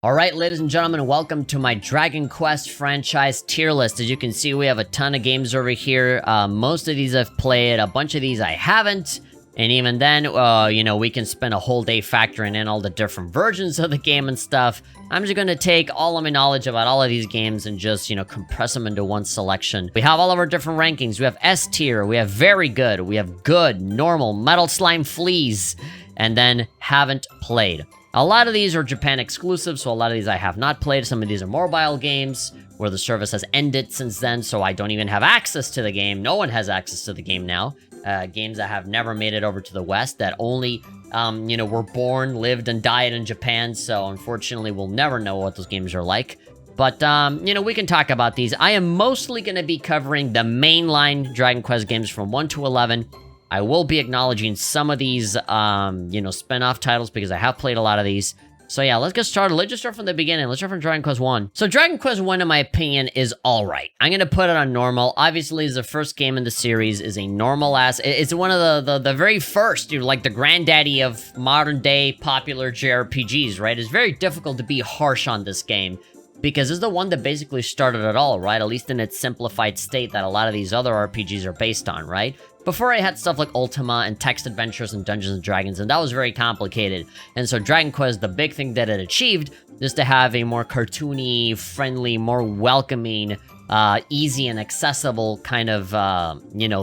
Alright, ladies and gentlemen, welcome to my Dragon Quest franchise tier list. As you can see, we have a ton of games over here. Most of these I've played, a bunch of these I haven't. And even then, we can spend a whole day factoring in all the different versions of the game and stuff. I'm just gonna take all of my knowledge about all of these games and just, compress them into one selection. We have all of our different rankings. We have S tier, we have very good, we have good, normal, metal slime fleas, and then haven't played. A lot of these are Japan exclusive, so a lot of these I have not played. Some of these are mobile games where the service has ended since then, so I don't even have access to the game. No one has access to the game now. Games that have never made it over to the West, that only, were born, lived, and died in Japan, so unfortunately we'll never know what those games are like. But, we can talk about these. I am mostly going to be covering the mainline Dragon Quest games from 1 to 11. I will be acknowledging some of these, spin-off titles because I have played a lot of these. So yeah, let's get started. Let's just start from the beginning. Let's start from Dragon Quest 1. So Dragon Quest 1, in my opinion, is alright. I'm gonna put it on normal. Obviously, it's the first game in the series, is a normal-ass... It's one of the very first, like the granddaddy of modern-day popular JRPGs, right? It's very difficult to be harsh on this game, because it's the one that basically started it all, right? At least in its simplified state that a lot of these other RPGs are based on, right? Before I had stuff like Ultima and Text Adventures and Dungeons & Dragons, and that was very complicated. And so Dragon Quest, the big thing that it achieved is to have a more cartoony, friendly, more welcoming, easy and accessible kind of,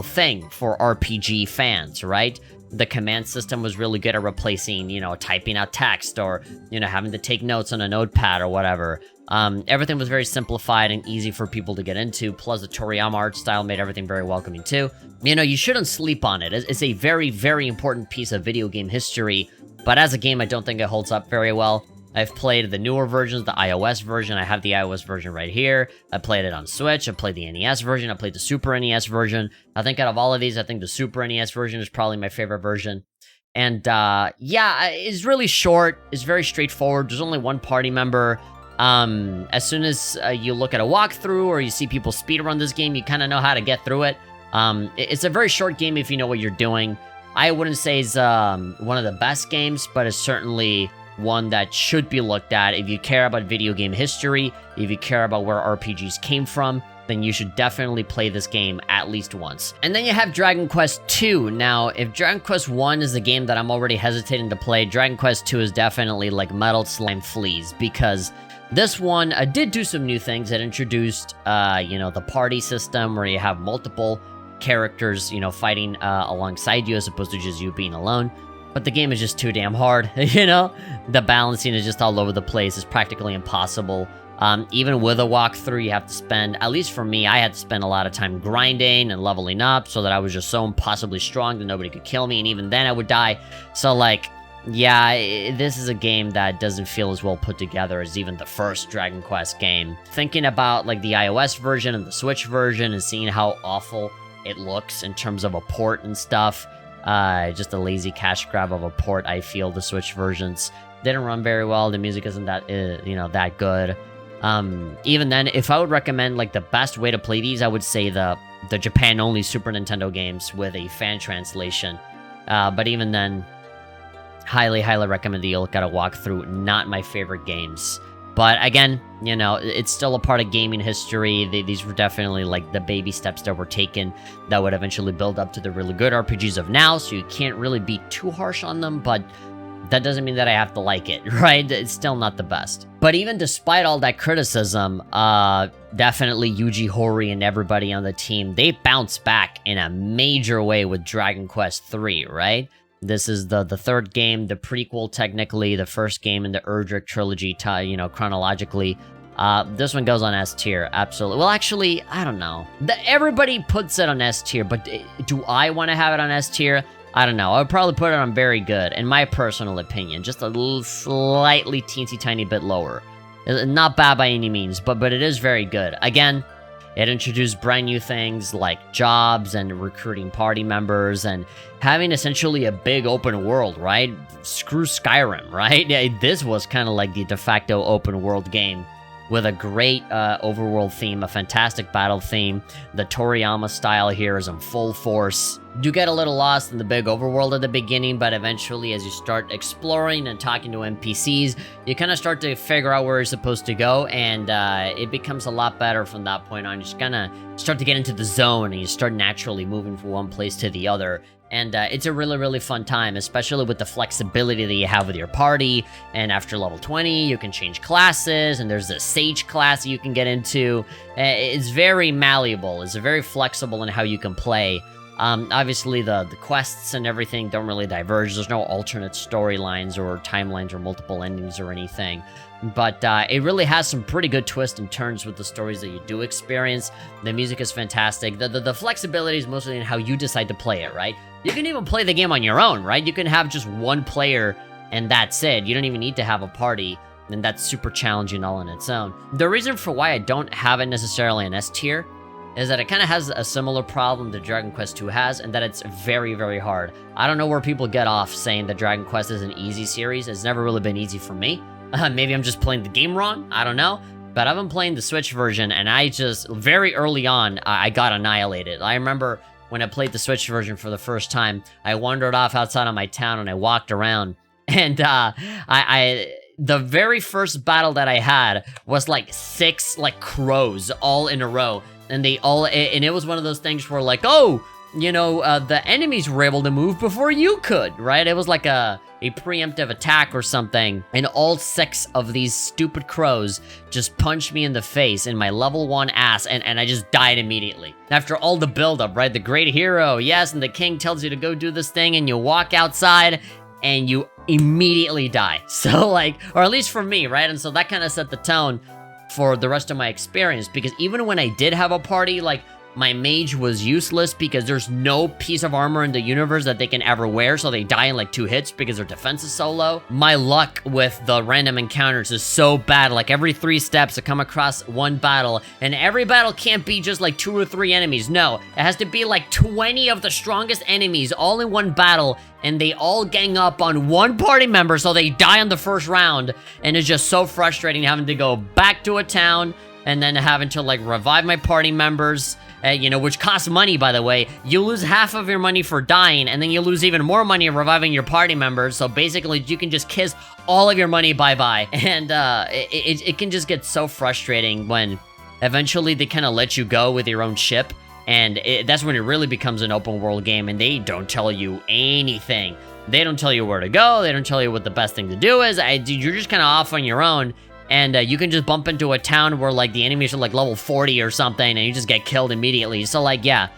thing for RPG fans, right? The command system was really good at replacing, typing out text or, having to take notes on a notepad or whatever. Everything was very simplified and easy for people to get into, plus the Toriyama art style made everything very welcoming too. You shouldn't sleep on it. It's a very, very important piece of video game history, but as a game, I don't think it holds up very well. I've played the newer versions, the iOS version. I have the iOS version right here. I played it on Switch. I played the NES version. I played the Super NES version. I think out of all of these, I think the Super NES version is probably my favorite version. And, it's really short. It's very straightforward. There's only one party member. As soon as you look at a walkthrough or you see people speedrun this game, you kind of know how to get through it. It's a very short game if you know what you're doing. I wouldn't say it's one of the best games, but it's certainly one that should be looked at. If you care about video game history, if you care about where RPGs came from, then you should definitely play this game at least once. And then you have Dragon Quest 2. Now, if Dragon Quest 1 is the game that I'm already hesitating to play, Dragon Quest 2 is definitely like Metal Slime Fleas, because this one did do some new things. It introduced, the party system where you have multiple characters, fighting alongside you as opposed to just you being alone. But the game is just too damn hard, The balancing is just all over the place. It's practically impossible. Even with a walkthrough, you have to spend, at least for me, I had to spend a lot of time grinding and leveling up so that I was just so impossibly strong that nobody could kill me, and even then I would die. So, this is a game that doesn't feel as well put together as even the first Dragon Quest game. Thinking about, the iOS version and the Switch version and seeing how awful it looks in terms of a port and stuff, just a lazy cash grab of a port, I feel the Switch versions didn't run very well. The music isn't that, that good. Even then, if I would recommend, the best way to play these, I would say the Japan-only Super Nintendo games with a fan translation. But even then, highly, highly recommend that you look at a walkthrough. Not my favorite games. But again, it's still a part of gaming history. These were definitely, the baby steps that were taken that would eventually build up to the really good RPGs of now, so you can't really be too harsh on them, but that doesn't mean that I have to like it, right? It's still not the best. But even despite all that criticism, definitely Yuji Horii and everybody on the team, they bounced back in a major way with Dragon Quest 3, right? This is the third game, the prequel technically, the first game in the Erdrick trilogy, chronologically. This one goes on S tier, absolutely. Well, actually, I don't know. Everybody puts it on S tier, but do I want to have it on S tier? I don't know. I would probably put it on very good, in my personal opinion. Just a little slightly teensy tiny bit lower. Not bad by any means, but it is very good. Again, it introduced brand new things like jobs and recruiting party members and having essentially a big open world, right? Screw Skyrim, right? Yeah, this was kind of like the de facto open world game. with a great overworld theme, a fantastic battle theme. The Toriyama style here is in full force. You get a little lost in the big overworld at the beginning, but eventually as you start exploring and talking to NPCs, you kind of start to figure out where you're supposed to go, and it becomes a lot better from that point on. You just kind of start to get into the zone, and you start naturally moving from one place to the other. And it's a really, really fun time, especially with the flexibility that you have with your party. And after level 20, you can change classes, and there's a Sage class you can get into. It's very malleable. It's very flexible in how you can play. Obviously, the quests and everything don't really diverge. There's no alternate storylines or timelines or multiple endings or anything. But it really has some pretty good twists and turns with the stories that you do experience. The music is fantastic. The flexibility is mostly in how you decide to play it, right? You can even play the game on your own, right? You can have just one player and that's it. You don't even need to have a party, and that's super challenging all on its own. The reason for why I don't have it necessarily in S tier is that it kind of has a similar problem that Dragon Quest II has, and that it's very, very hard. I don't know where people get off saying that Dragon Quest is an easy series. It's never really been easy for me. Maybe I'm just playing the game wrong, I don't know. But I've been playing the Switch version, and I just, very early on, I got annihilated. I remember when I played the Switch version for the first time, I wandered off outside of my town and I walked around, and the very first battle that I had was like 6 like crows all in a row, and it was one of those things where like, oh, you know, the enemies were able to move before you could, right? It was like a preemptive attack or something, and all 6 of these stupid crows just punched me in the face in my level 1 ass, and I just died immediately. After all the buildup, right? The great hero, yes, and the king tells you to go do this thing, and you walk outside, and you immediately die. So like, or at least for me, right? And so that kind of set the tone for the rest of my experience, because even when I did have a party, like, my mage was useless because there's no piece of armor in the universe that they can ever wear, so they die in like 2 hits because their defense is so low. My luck with the random encounters is so bad. Like every 3 steps I come across one battle, and every battle can't be just like 2 or 3 enemies. No, it has to be like 20 of the strongest enemies all in one battle, and they all gang up on one party member, so they die on the first round. And it's just so frustrating having to go back to a town and then having to like revive my party members. You know, which costs money, by the way. You lose half of your money for dying, and then you lose even more money reviving your party members. So basically, you can just kiss all of your money bye-bye. And it can just get so frustrating when eventually they kind of let you go with your own ship. And that's when it really becomes an open world game, and they don't tell you anything. They don't tell you where to go. They don't tell you what the best thing to do is. You're just kind of off on your own. And you can just bump into a town where, like, the enemies are, like, level 40 or something, and you just get killed immediately. So, like, yeah,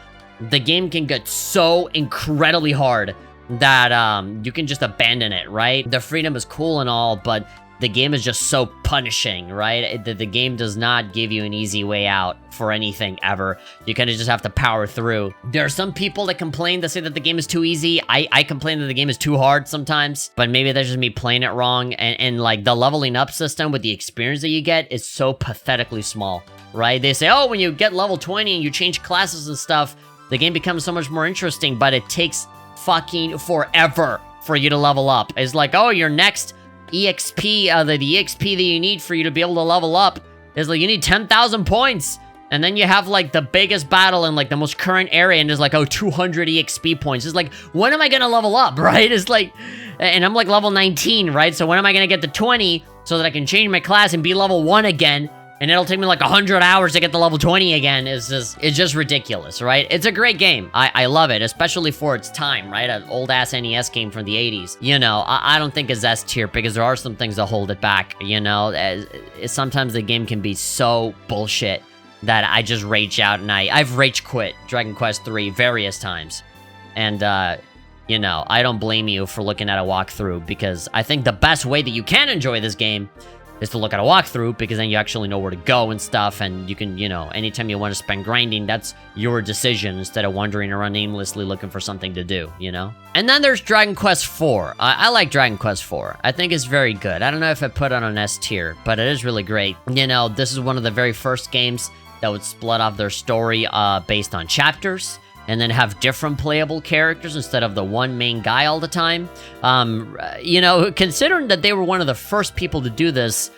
the game can get so incredibly hard that you can just abandon it, right? The freedom is cool and all, but the game is just so punishing, right? The game does not give you an easy way out for anything ever. You kind of just have to power through. There are some people that complain, that say that the game is too easy. I complain that the game is too hard sometimes, but maybe that's just me playing it wrong. And like the leveling up system with the experience that you get is so pathetically small, right? They say, oh, when you get level 20 and you change classes and stuff, the game becomes so much more interesting, but it takes fucking forever for you to level up. It's like, oh, your next EXP, the EXP that you need for you to be able to level up is like, you need 10,000 points. And then you have like the biggest battle in like the most current area, and there's like, oh, 200 EXP points. It's like, when am I gonna level up, right? It's like, and I'm like level 19, right? So when am I gonna get to 20 so that I can change my class and be level 1 again? And it'll take me like 100 hours to get to level 20 again. It's just ridiculous, right? It's a great game. I love it, especially for its time, right? An old-ass NES game from the 80s. You know, I don't think it's S tier because there are some things that hold it back, you know? Sometimes the game can be so bullshit that I just rage out, and I've rage quit Dragon Quest III various times. And, you know, I don't blame you for looking at a walkthrough, because I think the best way that you can enjoy this game is to look at a walkthrough, because then you actually know where to go and stuff, and you can, you know, anytime you want to spend grinding, that's your decision, instead of wandering around aimlessly looking for something to do, you know? And then there's Dragon Quest IV. I like Dragon Quest IV. I think it's very good. I don't know if I put it on an S tier, but it is really great. You know, this is one of the very first games that would split off their story based on chapters, and then have different playable characters instead of the one main guy all the time. You know, considering that they were one of the first people to do this,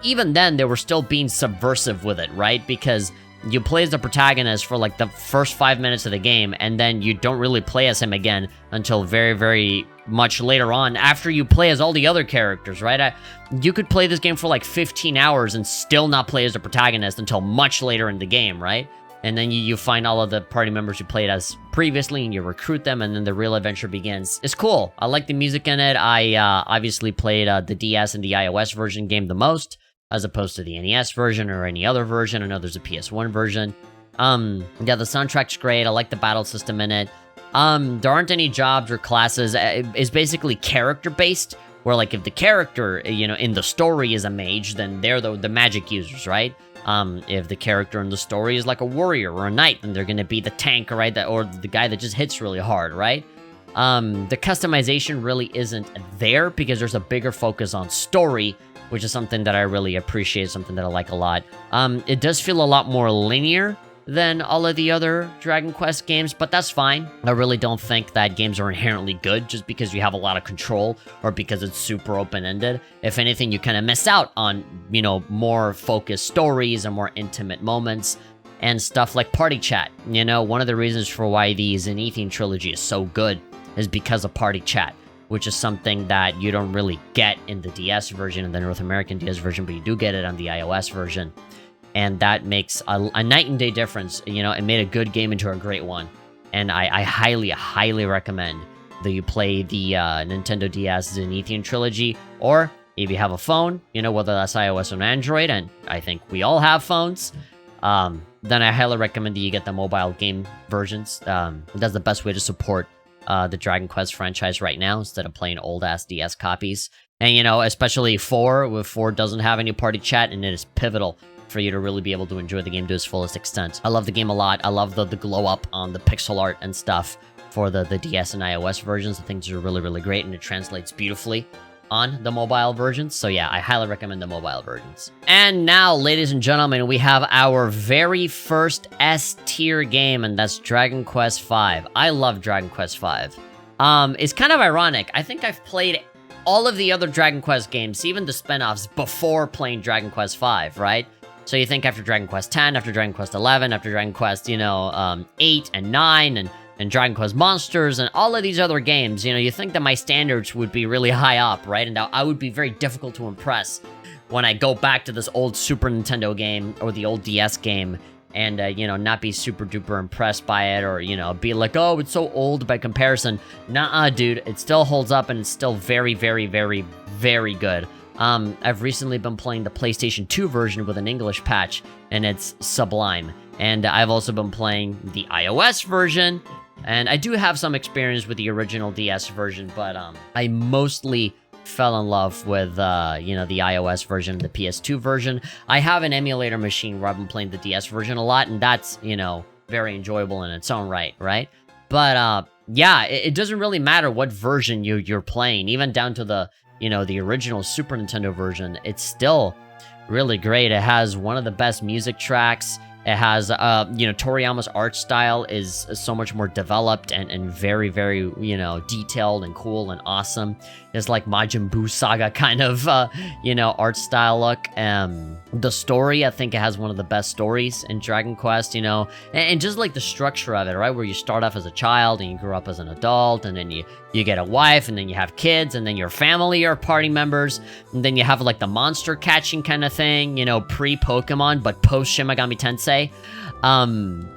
even then, they were still being subversive with it, right? Because you play as the protagonist for like the first 5 minutes of the game, and then you don't really play as him again until very, very much later on, after you play as all the other characters, right? You could play this game for like 15 hours and still not play as the protagonist until much later in the game, right? And then you find all of the party members you played as previously, and you recruit them, and then the real adventure begins. It's cool. I like the music in it. I obviously played the DS and the iOS version game the most, as opposed to the NES version or any other version. I know there's a PS1 version. Yeah, the soundtrack's great. I like the battle system in it. There aren't any jobs or classes. It's basically character-based, where, like, if the character, you know, in the story is a mage, then they're the magic users, right? If the character in the story is like a warrior or a knight, then they're gonna be the tank, right? Or the guy that just hits really hard, right? The customization really isn't there because there's a bigger focus on story, which is something that I really appreciate, something that I like a lot. It does feel a lot more linear than all of the other Dragon Quest games, but that's fine. I really don't think that games are inherently good just because you have a lot of control or because it's super open-ended. If anything, you kind of miss out on, you know, more focused stories and more intimate moments and stuff like party chat. You know, one of the reasons for why the Zenithian trilogy is so good is because of party chat, which is something that you don't really get in the DS version, in the North American DS version, but you do get it on the iOS version. And that makes a night and day difference. You know, it made a good game into a great one. And I highly, highly recommend that you play the Nintendo DS Zenithian trilogy, or if you have a phone, you know, whether that's iOS or Android, and I think we all have phones, then I highly recommend that you get the mobile game versions. That's the best way to support the Dragon Quest franchise right now, instead of playing old-ass DS copies. And, you know, especially 4, with 4 doesn't have any party chat, and it is pivotal for you to really be able to enjoy the game to its fullest extent. I love the game a lot. I love the glow up on the pixel art and stuff for the DS and iOS versions. I think these are really, really great, and it translates beautifully on the mobile versions. So yeah, I highly recommend the mobile versions. And now, ladies and gentlemen, we have our very first S-tier game, and that's Dragon Quest V. I love Dragon Quest V. It's kind of ironic. I think I've played all of the other Dragon Quest games, even the spin-offs, before playing Dragon Quest V, right? So you think after Dragon Quest X, after Dragon Quest XI, after Dragon Quest, you know, 8 and 9, and Dragon Quest Monsters, and all of these other games, you know, you think that my standards would be really high up, right? And I would be very difficult to impress when I go back to this old Super Nintendo game, or the old DS game, and, you know, not be super duper impressed by it, or, you know, be like, oh, it's so old by comparison. Nuh-uh, dude, it still holds up, and it's still very, very, very, very good. I've recently been playing the PlayStation 2 version with an English patch, and it's sublime. And I've also been playing the iOS version, and I do have some experience with the original DS version, but I mostly fell in love with, you know, the iOS version, the PS2 version. I have an emulator machine where I've been playing the DS version a lot, and that's, you know, very enjoyable in its own right, right? But, yeah, it doesn't really matter what version you're playing, even down to the, you know, the original Super Nintendo version. It's still really great. It has one of the best music tracks. It has, you know, Toriyama's art style is so much more developed and very, very, you know, detailed and cool and awesome. It's like Majin Buu Saga kind of, you know, art style look. The story, I think it has one of the best stories in Dragon Quest, you know, and just like the structure of it, right? Where you start off as a child and you grow up as an adult, and then you get a wife, and then you have kids, and then your family are party members, and then you have like the monster catching kind of thing, you know, pre-Pokemon, but post-Shin Megami Tensei.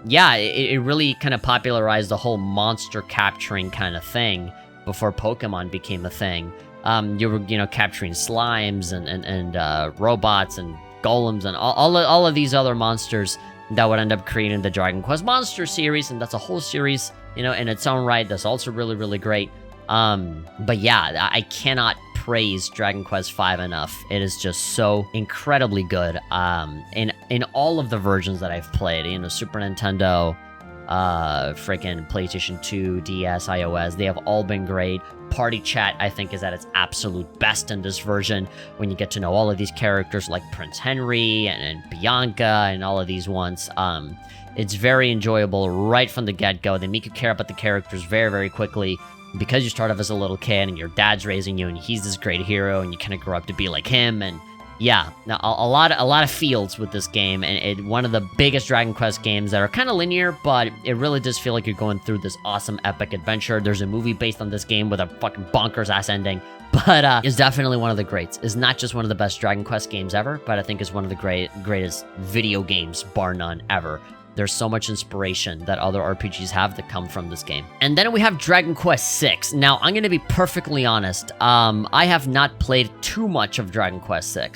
Yeah, it really kind of popularized the whole monster capturing kind of thing before Pokemon became a thing. You were, you know, capturing slimes and robots and golems and all of these other monsters that would end up creating the Dragon Quest Monster series, and that's a whole series, you know, in its own right. That's also really, really great. But yeah, I cannot praise Dragon Quest V enough. It is just so incredibly good. In all of the versions that I've played, you know, Super Nintendo, freaking PlayStation 2, DS, iOS, they have all been great. Party chat, I think, is at its absolute best in this version, when you get to know all of these characters like Prince Henry and Bianca and all of these ones. It's very enjoyable right from the get-go. They make you care about the characters very, very quickly, because you start off as a little kid and your dad's raising you and he's this great hero and you kind of grow up to be like him, and yeah, a lot of fields with this game, and one of the biggest Dragon Quest games that are kind of linear, but it really does feel like you're going through this awesome epic adventure. There's a movie based on this game with a fucking bonkers ass ending, but it's definitely one of the greats. It's not just one of the best Dragon Quest games ever, but I think it's one of the greatest video games, bar none, ever. There's so much inspiration that other RPGs have that come from this game. And then we have Dragon Quest VI. Now, I'm going to be perfectly honest. I have not played too much of Dragon Quest VI,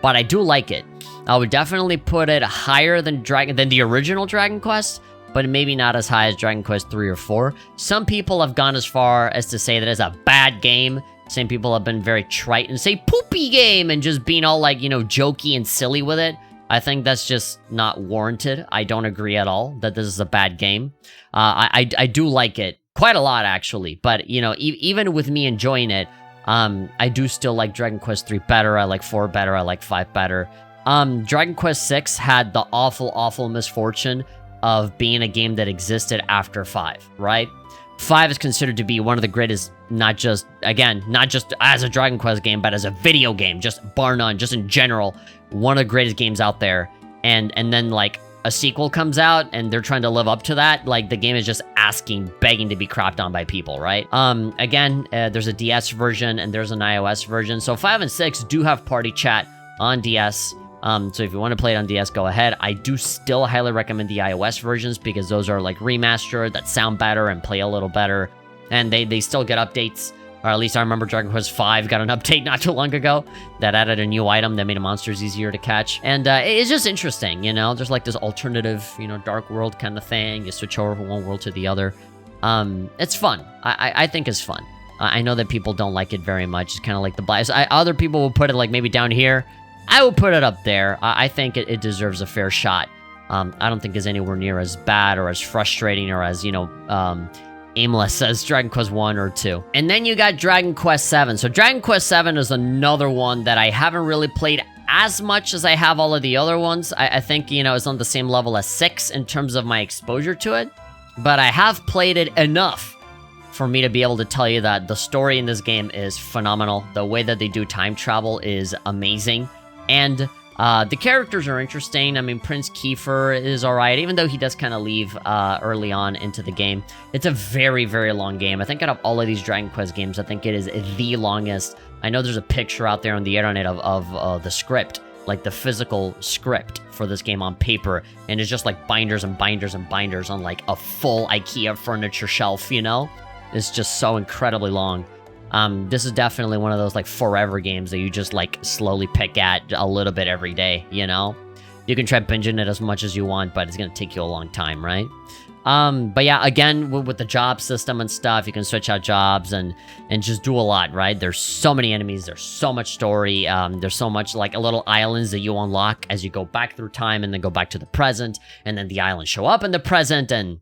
but I do like it. I would definitely put it higher than the original Dragon Quest, but maybe not as high as Dragon Quest 3 or 4. Some people have gone as far as to say that it's a bad game. Some people have been very trite and say poopy game and just being all like, jokey and silly with it. I think that's just not warranted. I don't agree at all that this is a bad game. I do like it quite a lot, actually. But, even with me enjoying it, I do still like Dragon Quest 3 better. I like 4 better. I like 5 better. Dragon Quest 6 had the awful misfortune of being a game that existed after 5, right? 5 is considered to be one of the greatest, not just as a Dragon Quest game, but as a video game, just bar none, just in general, one of the greatest games out there. And then, like, a sequel comes out, and they're trying to live up to that. Like, the game is just begging to be crapped on by people, right? There's a DS version, and there's an iOS version. So 5 and 6 do have party chat on DS. So if you want to play it on DS, go ahead. I do still highly recommend the iOS versions because those are like remastered that sound better and play a little better. And they still get updates. Or at least I remember Dragon Quest V got an update not too long ago that added a new item that made the monsters easier to catch. And it's just interesting, There's like this alternative, dark world kind of thing. You switch over from one world to the other. It's fun. I think it's fun. I know that people don't like it very much. It's kind of like the bias. Other people will put it like maybe down here. I will put it up there. I think it deserves a fair shot. I don't think it's anywhere near as bad or as frustrating or as, aimless as Dragon Quest 1 or 2. And then you got Dragon Quest 7. So Dragon Quest 7 is another one that I haven't really played as much as I have all of the other ones. I think, it's on the same level as 6 in terms of my exposure to it. But I have played it enough for me to be able to tell you that the story in this game is phenomenal. The way that they do time travel is amazing. And the characters are interesting. I mean, Prince Kiefer is alright, even though he does kind of leave early on into the game. It's a very, very long game. I think out of all of these Dragon Quest games, I think it is the longest. I know there's a picture out there on the internet of the script, like the physical script for this game on paper, and it's just like binders and binders and binders on like a full IKEA furniture shelf, It's just so incredibly long. This is definitely one of those, like, forever games that you just, like, slowly pick at a little bit every day, You can try binging it as much as you want, but it's gonna take you a long time, right? But yeah, again, with the job system and stuff, you can switch out jobs and just do a lot, right? There's so many enemies, there's so much story, there's so much, like, little islands that you unlock as you go back through time and then go back to the present, and then the islands show up in the present, and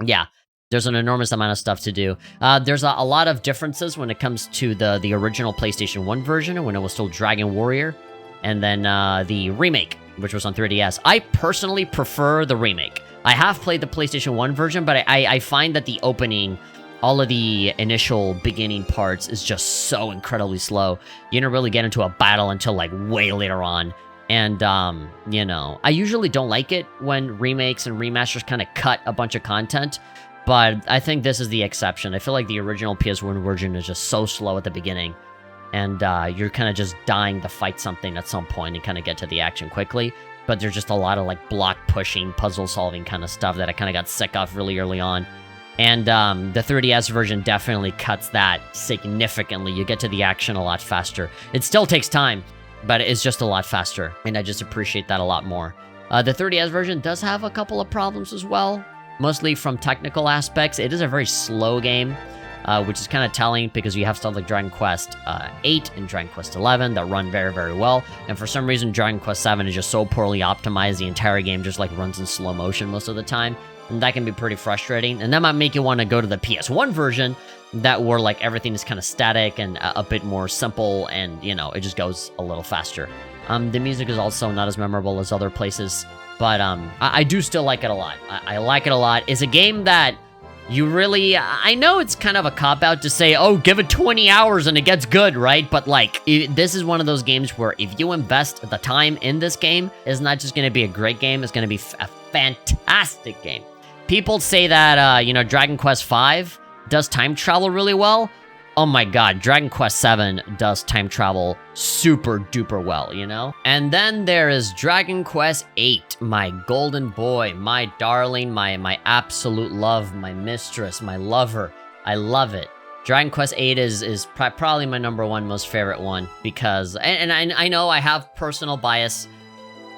yeah. There's an enormous amount of stuff to do. There's a lot of differences when it comes to the original PlayStation 1 version, when it was still Dragon Warrior, and then the remake, which was on 3DS. I personally prefer the remake. I have played the PlayStation 1 version, but I find that the opening, all of the initial beginning parts, is just so incredibly slow. You don't really get into a battle until, like, way later on. And, I usually don't like it when remakes and remasters kind of cut a bunch of content. But I think this is the exception. I feel like the original PS1 version is just so slow at the beginning. And you're kind of just dying to fight something at some point and kind of get to the action quickly. But there's just a lot of, like, block pushing, puzzle solving kind of stuff that I kind of got sick of really early on. And the 3DS version definitely cuts that significantly. You get to the action a lot faster. It still takes time, but it's just a lot faster. And I just appreciate that a lot more. The 3DS version does have a couple of problems as well. Mostly from technical aspects. It is a very slow game, which is kind of telling because you have stuff like Dragon Quest 8 and Dragon Quest 11 that run very, very well. And for some reason, Dragon Quest 7 is just so poorly optimized, the entire game just like runs in slow motion most of the time. And that can be pretty frustrating. And that might make you want to go to the PS1 version where like everything is kind of static and a bit more simple and, it just goes a little faster. The music is also not as memorable as other places. But I do still like it a lot. I like it a lot. It's a game that you really, I know it's kind of a cop-out to say, oh, give it 20 hours and it gets good, right? But like, this is one of those games where if you invest the time in this game, it's not just going to be a great game, it's going to be a fantastic game. People say that, you know, Dragon Quest V does time travel really well. Oh my god, Dragon Quest VII does time travel super duper well, you know? And then there is Dragon Quest VIII, my golden boy, my darling, my absolute love, my mistress, my lover. I love it. Dragon Quest VIII is probably my #1 most favorite one because, and I know I have personal bias.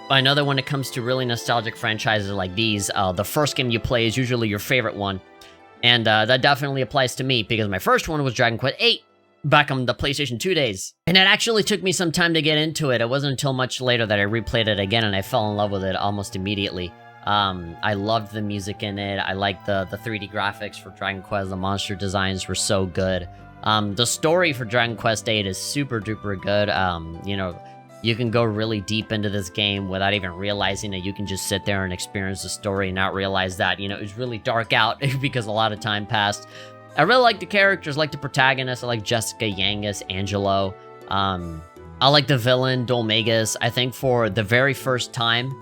I know that when it comes to really nostalgic franchises like these, the first game you play is usually your favorite one. And that definitely applies to me, because my first one was Dragon Quest VIII, back on the PlayStation 2 days. And it actually took me some time to get into it. It wasn't until much later that I replayed it again, and I fell in love with it almost immediately. I loved the music in it. I liked the 3D graphics for Dragon Quest. The monster designs were so good. The story for Dragon Quest VIII is super duper good. You know, you can go really deep into this game without even realizing it. You can just sit there and experience the story and not realize that, you know, it's really dark out because a lot of time passed. I really like the characters, like the protagonist. I like Jessica, Yangus, Angelo. I like the villain, Dolmagus. I think for the very first time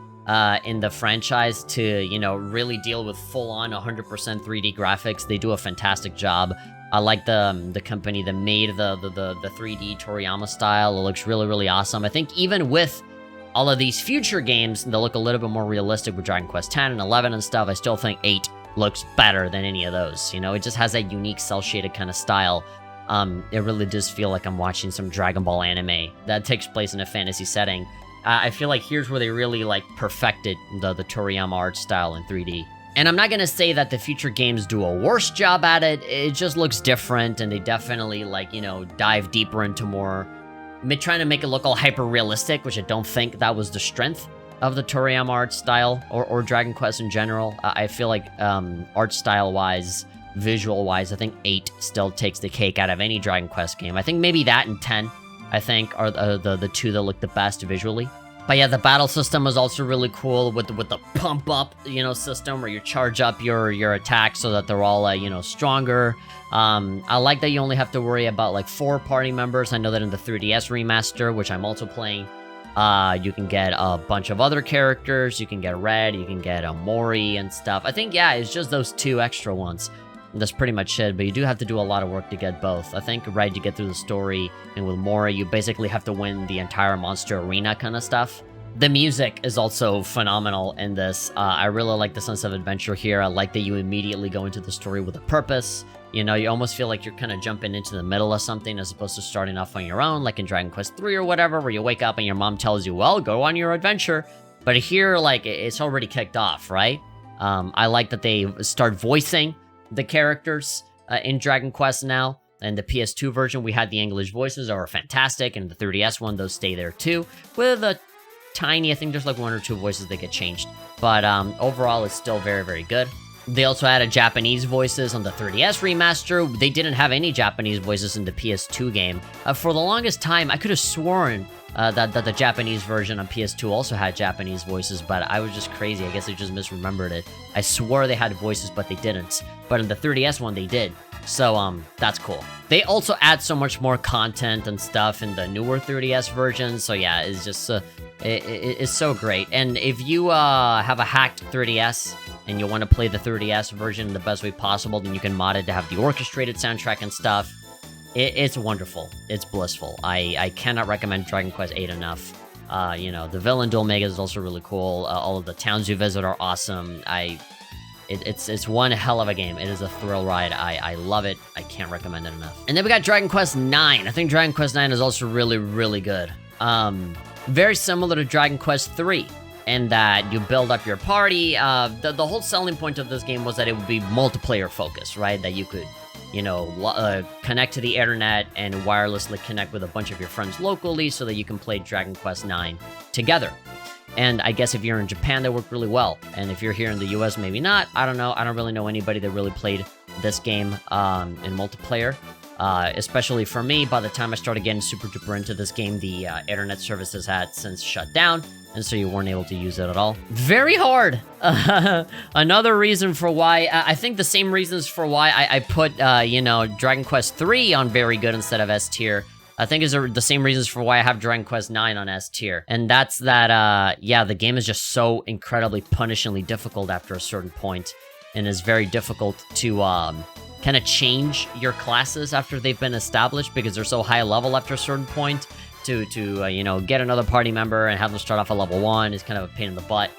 in the franchise to, you know, really deal with full-on 100% 3D graphics, they do a fantastic job. I like the company that made the 3D Toriyama style. It looks really, really awesome. I think even with all of these future games, they'll look a little bit more realistic with Dragon Quest X and 11 and stuff. I still think 8 looks better than any of those. You know, it just has that unique cel-shaded kind of style. It really does feel like I'm watching some Dragon Ball anime that takes place in a fantasy setting. I feel like here's where they really, like, perfected the Toriyama art style in 3D. And I'm not gonna say that the future games do a worse job at it, it just looks different, and they definitely, like, you know, dive deeper into more, trying to make it look all hyper-realistic, which I don't think that was the strength of the Toriyama art style, or Dragon Quest in general. I feel like, art style-wise, visual-wise, I think 8 still takes the cake out of any Dragon Quest game. I think maybe that and 10, I think, are the two that look the best visually. But yeah, the battle system is also really cool with the pump up, you know, system where you charge up your attacks so that they're all, you know, stronger. I like that you only have to worry about like 4 party members. I know that in the 3DS remaster, which I'm also playing, you can get a bunch of other characters. You can get Red, you can get Mori and stuff. I think, yeah, it's just those 2 extra ones. That's pretty much it, but you do have to do a lot of work to get both. I think, right, you get through the story, and with Mori, you basically have to win the entire monster arena kind of stuff. The music is also phenomenal in this. I really like the sense of adventure here. I like that you immediately go into the story with a purpose. You know, you almost feel like you're kind of jumping into the middle of something as opposed to starting off on your own, like in Dragon Quest 3 or whatever, where you wake up and your mom tells you, well, go on your adventure. But here, like, it's already kicked off, right? I like that they start voicing the characters in Dragon Quest now. In the PS2 version, we had the English voices that were fantastic, and the 3DS one, those stay there too, with a tiny, I think there's like 1 or 2 voices that get changed, but overall it's still very, very good. They also added Japanese voices on the 3DS remaster. They didn't have any Japanese voices in the PS2 game. For the longest time, I could have sworn that the Japanese version on PS2 also had Japanese voices, but I was just crazy. I guess I just misremembered it. I swore they had voices, but they didn't. But in the 3DS one, they did. So, that's cool. They also add so much more content and stuff in the newer 3DS version, so yeah, it's just, it's so great. And if you, have a hacked 3DS, and you want to play the 3DS version in the best way possible, then you can mod it to have the orchestrated soundtrack and stuff. It's wonderful. It's blissful. I cannot recommend Dragon Quest VIII enough. You know, the villain Dolmagus is also really cool. All of the towns you visit are awesome. It's one hell of a game. It is a thrill ride. I love it. I can't recommend it enough. And then we got Dragon Quest IX. I think Dragon Quest IX is also really, really good. Very similar to Dragon Quest III, in that you build up your party. The whole selling point of this game was that it would be multiplayer focused, right? That you could, you know, connect to the internet and wirelessly connect with a bunch of your friends locally so that you can play Dragon Quest IX together. And I guess if you're in Japan, that worked really well. And if you're here in the US, maybe not. I don't know. I don't really know anybody that really played this game in multiplayer. Especially for me, by the time I started getting super duper into this game, the internet services had since shut down, and so you weren't able to use it at all. Very hard! Another reason for why, I think the same reasons for why I put, you know, Dragon Quest 3 on very good instead of S tier, I think is the same reasons for why I have Dragon Quest 9 on S tier. And that's that, yeah, the game is just so incredibly punishingly difficult after a certain point, and is very difficult to, kind of change your classes after they've been established, because they're so high level after a certain point. To you know, get another party member and have them start off at level 1 is kind of a pain in the butt.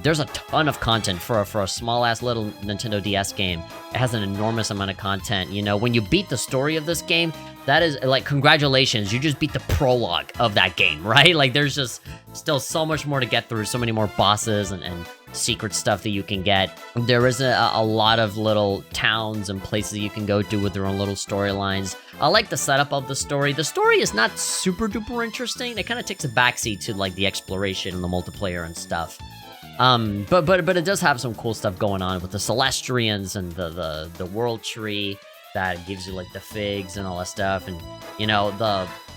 There's a ton of content for a small-ass little Nintendo DS game. It has an enormous amount of content. You know, when you beat the story of this game, that is, like, congratulations, you just beat the prologue of that game, right? Like, there's just still so much more to get through, so many more bosses and secret stuff that you can get. There is a lot of little towns and places you can go to with their own little storylines. I like the setup of the story. The story is not super duper interesting. It kind of takes a backseat to, like, the exploration and the multiplayer and stuff. But it does have some cool stuff going on with the Celestrians and the world tree that gives you, like, the figs and all that stuff. And, you know,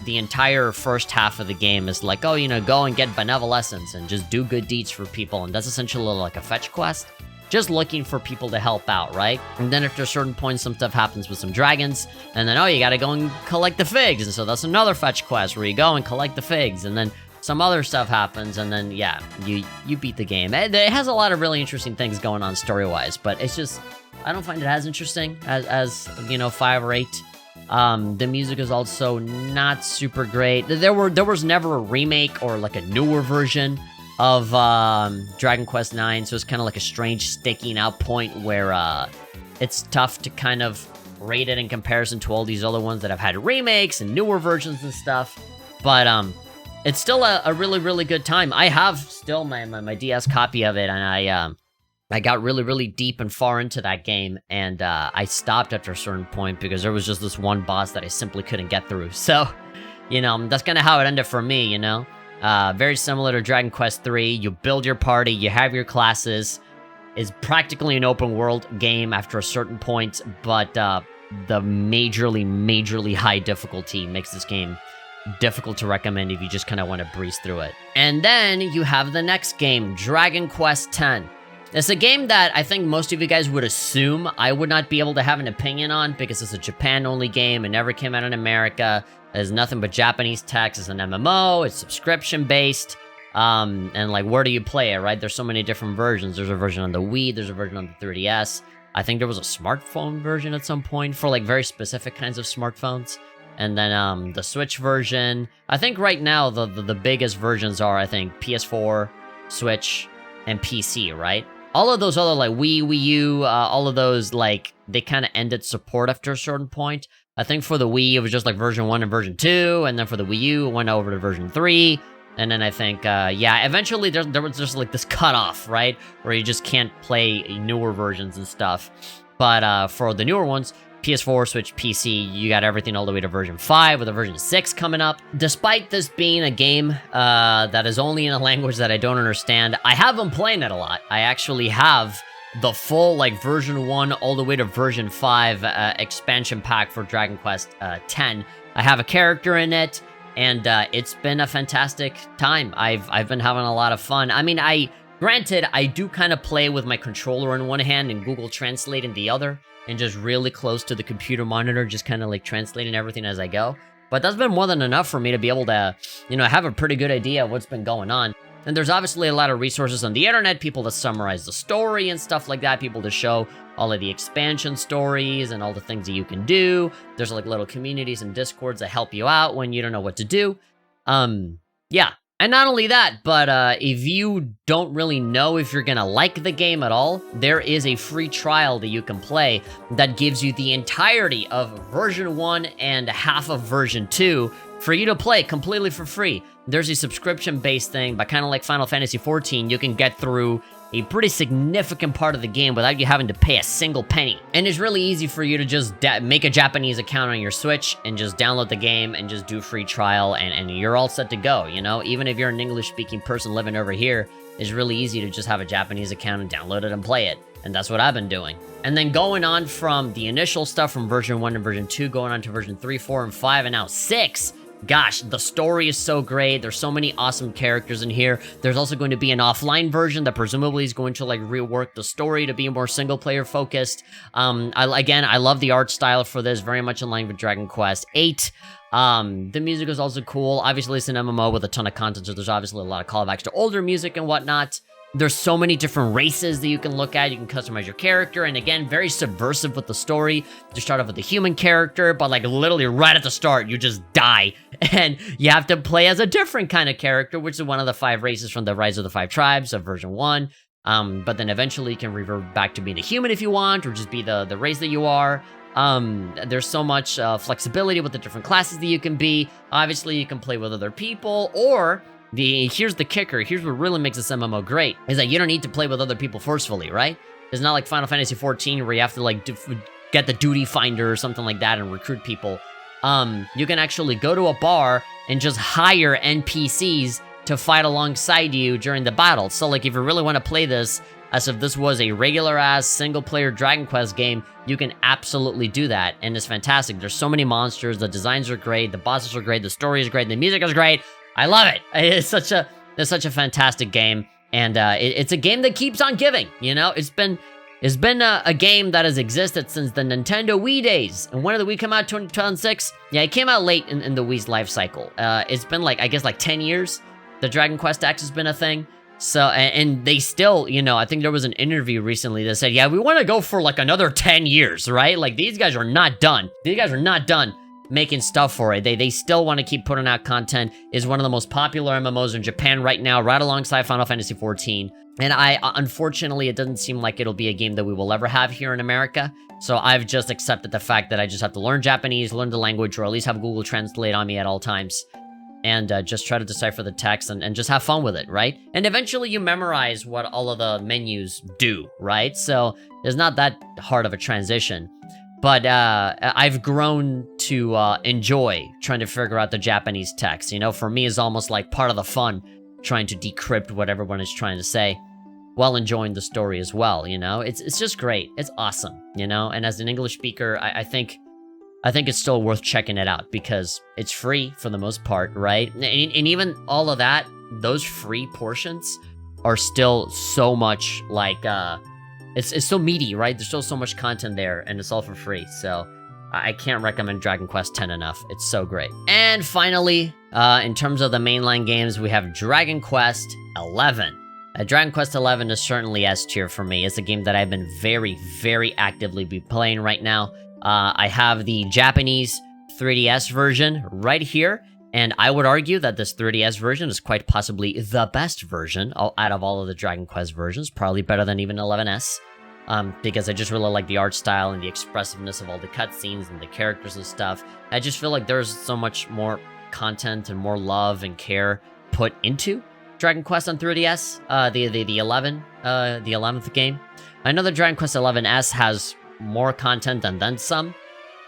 the entire first half of the game is like, oh, you know, go and get benevolescence and just do good deeds for people. And that's essentially like a fetch quest, just looking for people to help out, right? And then after a certain point, some stuff happens with some dragons, and then, oh, you gotta go and collect the figs. And so that's another fetch quest where you go and collect the figs, and then some other stuff happens, and then, yeah, you beat the game. It has a lot of really interesting things going on story-wise, but it's just, I don't find it as interesting as you know, 5 or 8. The music is also not super great. There was never a remake or like a newer version of Dragon Quest 9, so it's kind of like a strange sticking out point where it's tough to kind of rate it in comparison to all these other ones that have had remakes and newer versions and stuff. But it's still a really, really good time. I have still my DS copy of it, and I got really, really deep and far into that game, and I stopped after a certain point because there was just this one boss that I simply couldn't get through. So, you know, that's kind of how it ended for me, you know? Very similar to Dragon Quest 3. You build your party, you have your classes. It's practically an open world game after a certain point, but the majorly high difficulty makes this game difficult to recommend if you just kind of want to breeze through it. And then you have the next game, Dragon Quest X. It's a game that I think most of you guys would assume I would not be able to have an opinion on, because it's a Japan-only game. It never came out in America. There's nothing but Japanese text. It's an MMO. It's subscription-based. And, like, where do you play it, right? There's so many different versions. There's a version on the Wii. There's a version on the 3DS. I think there was a smartphone version at some point for, like, very specific kinds of smartphones. And then the Switch version. I think right now the biggest versions are, I think, PS4, Switch, and PC, right? All of those other, like, Wii U, all of those, like, they kind of ended support after a certain point. I think for the Wii, it was just, like, version 1 and version 2, and then for the Wii U, it went over to version 3, and then I think, yeah, eventually there was just, like, this cutoff, right? Where you just can't play newer versions and stuff. But for the newer ones, PS4, Switch, PC, you got everything all the way to version 5, with a version 6 coming up. Despite this being a game that is only in a language that I don't understand, I have been playing it a lot. I actually have the full, like, version 1 all the way to version 5 expansion pack for Dragon Quest X. I have a character in it, and it's been a fantastic time. I've been having a lot of fun. I mean, granted, I do kind of play with my controller in one hand and Google Translate in the other, and just really close to the computer monitor, just kind of, like, translating everything as I go. But that's been more than enough for me to be able to, you know, have a pretty good idea of what's been going on. And there's obviously a lot of resources on the internet, people to summarize the story and stuff like that, people to show all of the expansion stories and all the things that you can do. There's, like, little communities and discords that help you out when you don't know what to do. Yeah. And not only that, but if you don't really know if you're gonna like the game at all, there is a free trial that you can play that gives you the entirety of version 1 and half of version 2 for you to play completely for free. There's a subscription-based thing, but kind of like Final Fantasy XIV, you can get through a pretty significant part of the game without you having to pay a single penny. And it's really easy for you to just make a Japanese account on your Switch and just download the game and just do free trial, and you're all set to go, you know? Even if you're an English-speaking person living over here, it's really easy to just have a Japanese account and download it and play it. And that's what I've been doing. And then going on from the initial stuff from version 1 and version 2, going on to version 3, 4, and 5, and now 6. Gosh, the story is so great. There's so many awesome characters in here. There's also going to be an offline version that presumably is going to like rework the story to be more single player focused. I love the art style for this, very much in line with Dragon Quest VIII. The music is also cool. Obviously, it's an MMO with a ton of content, so there's obviously a lot of callbacks to older music and whatnot. There's so many different races that you can look at. You can customize your character, and again, very subversive with the story. You start off with a human character, but like literally right at the start, you just die, and you have to play as a different kind of character, which is one of the 5 races from the Rise of the 5 Tribes of version 1. But then eventually you can revert back to being a human if you want, or just be the race that you are. There's so much flexibility with the different classes that you can be. Obviously, you can play with other people, or here's the kicker, here's what really makes this MMO great, is that you don't need to play with other people forcefully, right? It's not like Final Fantasy XIV where you have to like get the duty finder or something like that and recruit people. You can actually go to a bar and just hire NPCs to fight alongside you during the battle. So like if you really want to play this as if this was a regular ass single player Dragon Quest game, you can absolutely do that, and it's fantastic. There's so many monsters, the designs are great, the bosses are great, the story is great, the music is great. I love it. It's such a fantastic game, and it's a game that keeps on giving. You know, it's been a game that has existed since the Nintendo Wii days. And when did the Wii come out? 2006? Yeah, it came out late in the Wii's life cycle. It's been like, I guess like 10 years. The Dragon Quest X has been a thing. So, and they still, you know, I think there was an interview recently that said, yeah, we want to go for like another 10 years, right? Like these guys are not done. These guys are not done making stuff for it. They still want to keep putting out content. Is one of the most popular MMOs in Japan right now, right alongside Final Fantasy XIV. And unfortunately, it doesn't seem like it'll be a game that we will ever have here in America. So I've just accepted the fact that I just have to learn Japanese, learn the language, or at least have Google Translate on me at all times. And just try to decipher the text and just have fun with it, right? And eventually you memorize what all of the menus do, right? So it's not that hard of a transition. But I've grown to enjoy trying to figure out the Japanese text. You know, for me, it's almost like part of the fun, trying to decrypt what everyone is trying to say, while enjoying the story as well, you know? It's just great. It's awesome, you know? And as an English speaker, I think it's still worth checking it out, because it's free for the most part, right? And even all of that, those free portions are still so much like... It's so meaty, right? There's still so much content there, and it's all for free, so I can't recommend Dragon Quest X enough. It's so great. And finally, in terms of the mainline games, we have Dragon Quest XI. Dragon Quest XI is certainly S tier for me. It's a game that I've been very, very actively playing right now. I have the Japanese 3DS version right here, and I would argue that this 3DS version is quite possibly the best version out of all of the Dragon Quest versions, probably better than even 11S, because I just really like the art style and the expressiveness of all the cutscenes and the characters and stuff. I just feel like there's so much more content and more love and care put into Dragon Quest on 3DS, the 11th game. I know that Dragon Quest 11S has more content and then some,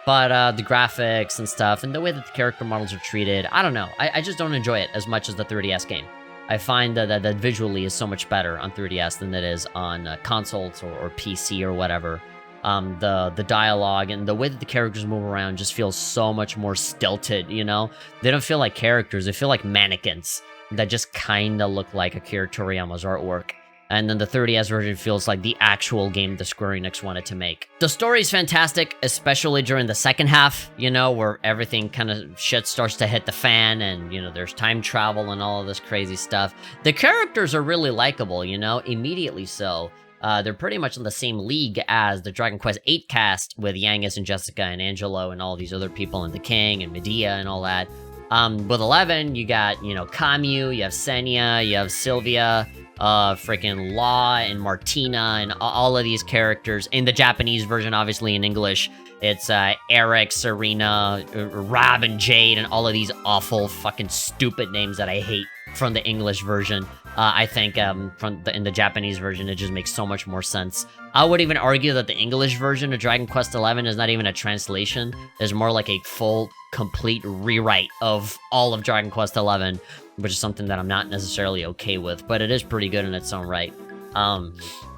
but the graphics and stuff, and the way that the character models are treated, I don't know. I just don't enjoy it as much as the 3DS game. I find that visually is so much better on 3DS than it is on consoles or PC or whatever. The dialogue and the way that the characters move around just feels so much more stilted, you know? They don't feel like characters, they feel like mannequins that just kind of look like Akira Toriyama's artwork. And then the 3DS version feels like the actual game that Square Enix wanted to make. The story's fantastic, especially during the second half, you know, where everything kind of shit starts to hit the fan and, you know, there's time travel and all of this crazy stuff. The characters are really likable, you know, immediately so. They're pretty much in the same league as the Dragon Quest VIII cast with Yangus and Jessica and Angelo and all these other people and the King and Medea and all that. With 11, you got, you know, Camus, you have Senya, you have Sylvia, freaking Law and Martina and all of these characters. In the Japanese version, obviously in English, it's Eric, Serena, Rob and Jade, and all of these awful fucking stupid names that I hate from the English version. I think in the Japanese version, it just makes so much more sense. I would even argue that the English version of Dragon Quest XI is not even a translation. It's more like a full, complete rewrite of all of Dragon Quest XI, which is something that I'm not necessarily okay with, but it is pretty good in its own right.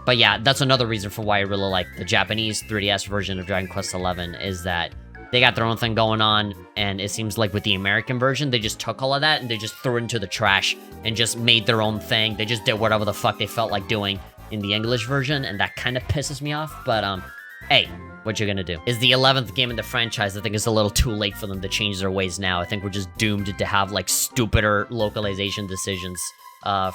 But yeah, that's another reason for why I really like the Japanese 3DS version of Dragon Quest XI, is that they got their own thing going on, and it seems like with the American version, they just took all of that and they just threw it into the trash and just made their own thing. They just did whatever the fuck they felt like doing in the English version, and that kind of pisses me off. But hey, what you gonna do? Is the 11th game in the franchise. I think it's a little too late for them to change their ways now. I think we're just doomed to have like stupider localization decisions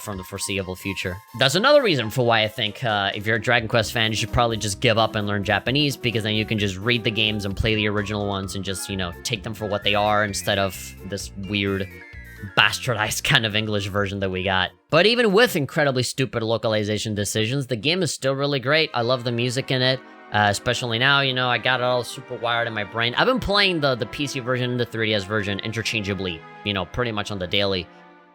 from the foreseeable future. That's another reason for why I think if you're a Dragon Quest fan, you should probably just give up and learn Japanese, because then you can just read the games and play the original ones and just, you know, take them for what they are instead of this weird bastardized kind of English version that we got. But even with incredibly stupid localization decisions, the game is still really great. I love the music in it. Especially now, you know, I got it all super wired in my brain. I've been playing the PC version and the 3DS version interchangeably, you know, pretty much on the daily.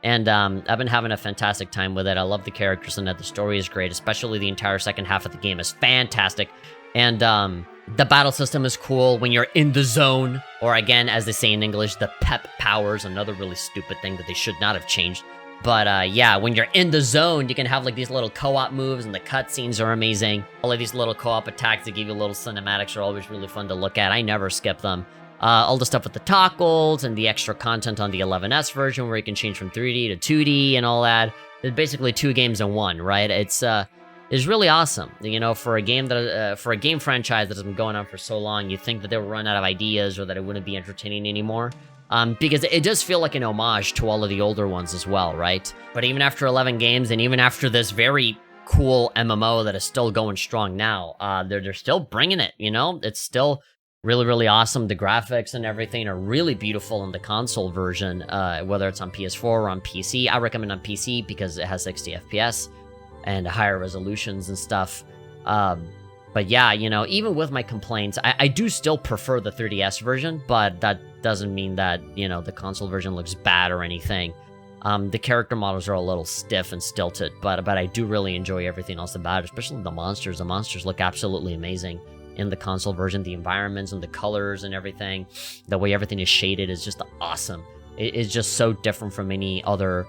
And I've been having a fantastic time with it. I love the characters in it. The story is great, especially the entire second half of the game is fantastic. And the battle system is cool when you're in the zone, or again, as they say in English, the pep powers, another really stupid thing that they should not have changed. But yeah, when you're in the zone, you can have like these little co-op moves, and the cutscenes are amazing. All of these little co-op attacks that give you little cinematics are always really fun to look at. I never skip them. All the stuff with the toggles and the extra content on the 11S version where you can change from 3D to 2D and all that. It's basically 2 games in 1, right? It's really awesome. You know, for a game that for a game franchise that has been going on for so long, you'd think that they would run out of ideas or that it wouldn't be entertaining anymore. Because it does feel like an homage to all of the older ones as well, right? But even after 11 games, and even after this very cool MMO that is still going strong now, they're still bringing it, you know? It's still really, really awesome. The graphics and everything are really beautiful in the console version, whether it's on PS4 or on PC. I recommend on PC because it has 60 FPS and higher resolutions and stuff. But yeah, you know, even with my complaints, I do still prefer the 3DS version, but that doesn't mean that, you know, the console version looks bad or anything. The character models are a little stiff and stilted, but I do really enjoy everything else about it, especially the monsters. The monsters look absolutely amazing in the console version. The environments and the colors and everything, the way everything is shaded is just awesome. It's just so different from any other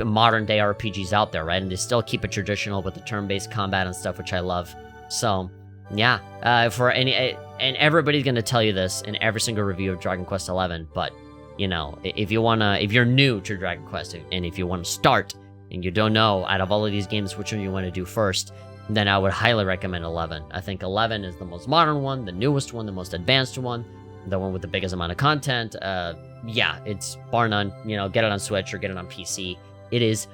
modern day RPGs out there, right? And they still keep it traditional with the turn-based combat and stuff, which I love. So yeah, and everybody's gonna tell you this in every single review of Dragon Quest XI, but you know, if you're new to Dragon Quest, and if you want to start and you don't know out of all of these games which one you want to do first, then I would highly recommend 11. I think 11 is the most modern one, the newest one, the most advanced one, the one with the biggest amount of content. Yeah, it's bar none. You know, get it on Switch or get it on PC. It is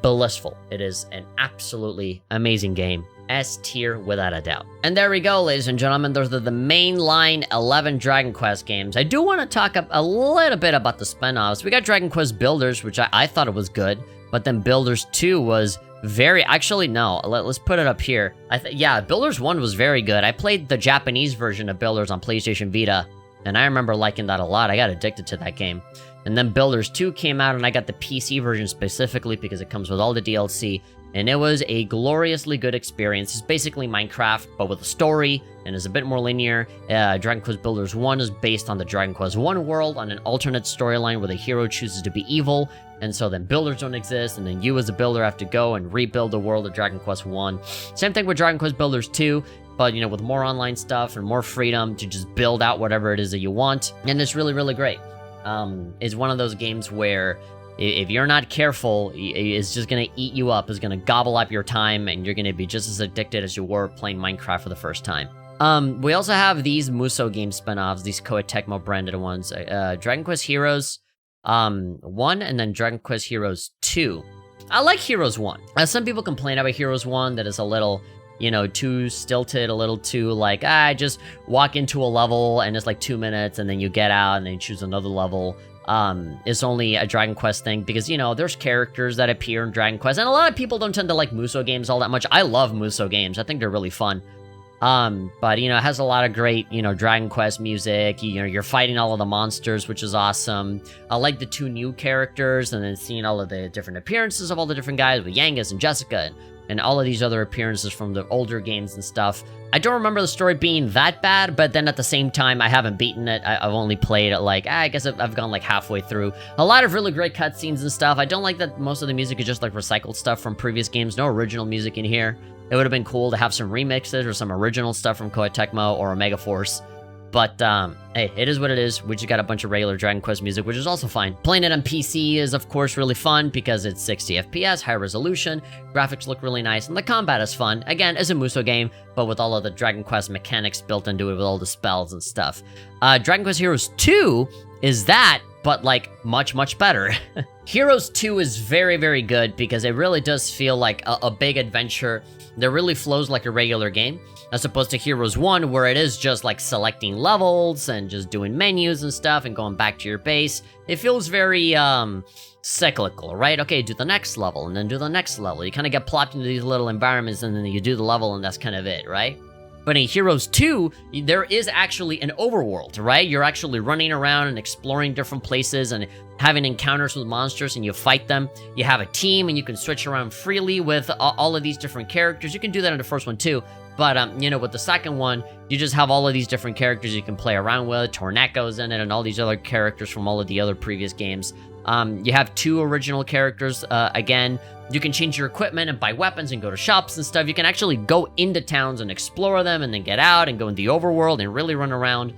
blissful. It is an absolutely amazing game. S tier without a doubt. And there we go, ladies and gentlemen. Those are the mainline 11 Dragon Quest games. I do want to talk a little bit about the spin-offs. We got Dragon Quest Builders, which I thought it was good, but then Builders 2 was very... Actually, no. Let's put it up here. Yeah, Builders 1 was very good. I played the Japanese version of Builders on PlayStation Vita, and I remember liking that a lot. I got addicted to that game. And then Builders 2 came out, and I got the PC version specifically because it comes with all the DLC, and it was a gloriously good experience. It's basically Minecraft, but with a story, and is a bit more linear. Dragon Quest Builders 1 is based on the Dragon Quest 1 world, on an alternate storyline where the hero chooses to be evil, and so then builders don't exist, and then you as a builder have to go and rebuild the world of Dragon Quest 1. Same thing with Dragon Quest Builders 2, but, you know, with more online stuff and more freedom to just build out whatever it is that you want, and it's really, really great. It's one of those games where if you're not careful, it's just gonna eat you up. It's gonna gobble up your time, and you're gonna be just as addicted as you were playing Minecraft for the first time. We also have these Muso game spin-offs, these Koei Tecmo branded ones. Dragon Quest Heroes 1 and then Dragon Quest Heroes 2. I like Heroes 1. Some people complain about Heroes 1 that it's a little, you know, too stilted, a little too like, just walk into a level and it's like 2 minutes and then you get out and then you choose another level. It's only a Dragon Quest thing because, you know, there's characters that appear in Dragon Quest, and a lot of people don't tend to like Muso games all that much. I love Muso games. I think they're really fun. But, you know, it has a lot of great, you know, Dragon Quest music. You know, you're fighting all of the monsters, which is awesome. I like the 2 new characters, and then seeing all of the different appearances of all the different guys with Yangus and Jessica and and all of these other appearances from the older games and stuff. I don't remember the story being that bad, but then at the same time, I haven't beaten it. I've only played it like, I guess I've gone like halfway through. A lot of really great cutscenes and stuff. I don't like that most of the music is just like recycled stuff from previous games. No original music in here. It would have been cool to have some remixes or some original stuff from Koei Tecmo or Omega Force. But, hey, it is what it is. We just got a bunch of regular Dragon Quest music, which is also fine. Playing it on PC is, of course, really fun because it's 60 FPS, high resolution, graphics look really nice, and the combat is fun. Again, it's a Musou game, but with all of the Dragon Quest mechanics built into it with all the spells and stuff. Dragon Quest Heroes 2 is that, but, like, much, much better. Heroes 2 is very, very good because it really does feel like a big adventure that really flows like a regular game, as opposed to Heroes 1, where it is just like selecting levels and just doing menus and stuff and going back to your base. It feels very, cyclical, right? Okay, do the next level and then do the next level. You kind of get plopped into these little environments and then you do the level and that's kind of it, right? But in Heroes 2, there is actually an overworld, right? You're actually running around and exploring different places and having encounters with monsters and you fight them. You have a team and you can switch around freely with all of these different characters. You can do that in the first one too. But, you know, with the second one, you just have all of these different characters you can play around with. Tornaco's in it and all these other characters from all of the other previous games. You have 2 original characters, again. You can change your equipment and buy weapons and go to shops and stuff. You can actually go into towns and explore them and then get out and go in the overworld and really run around.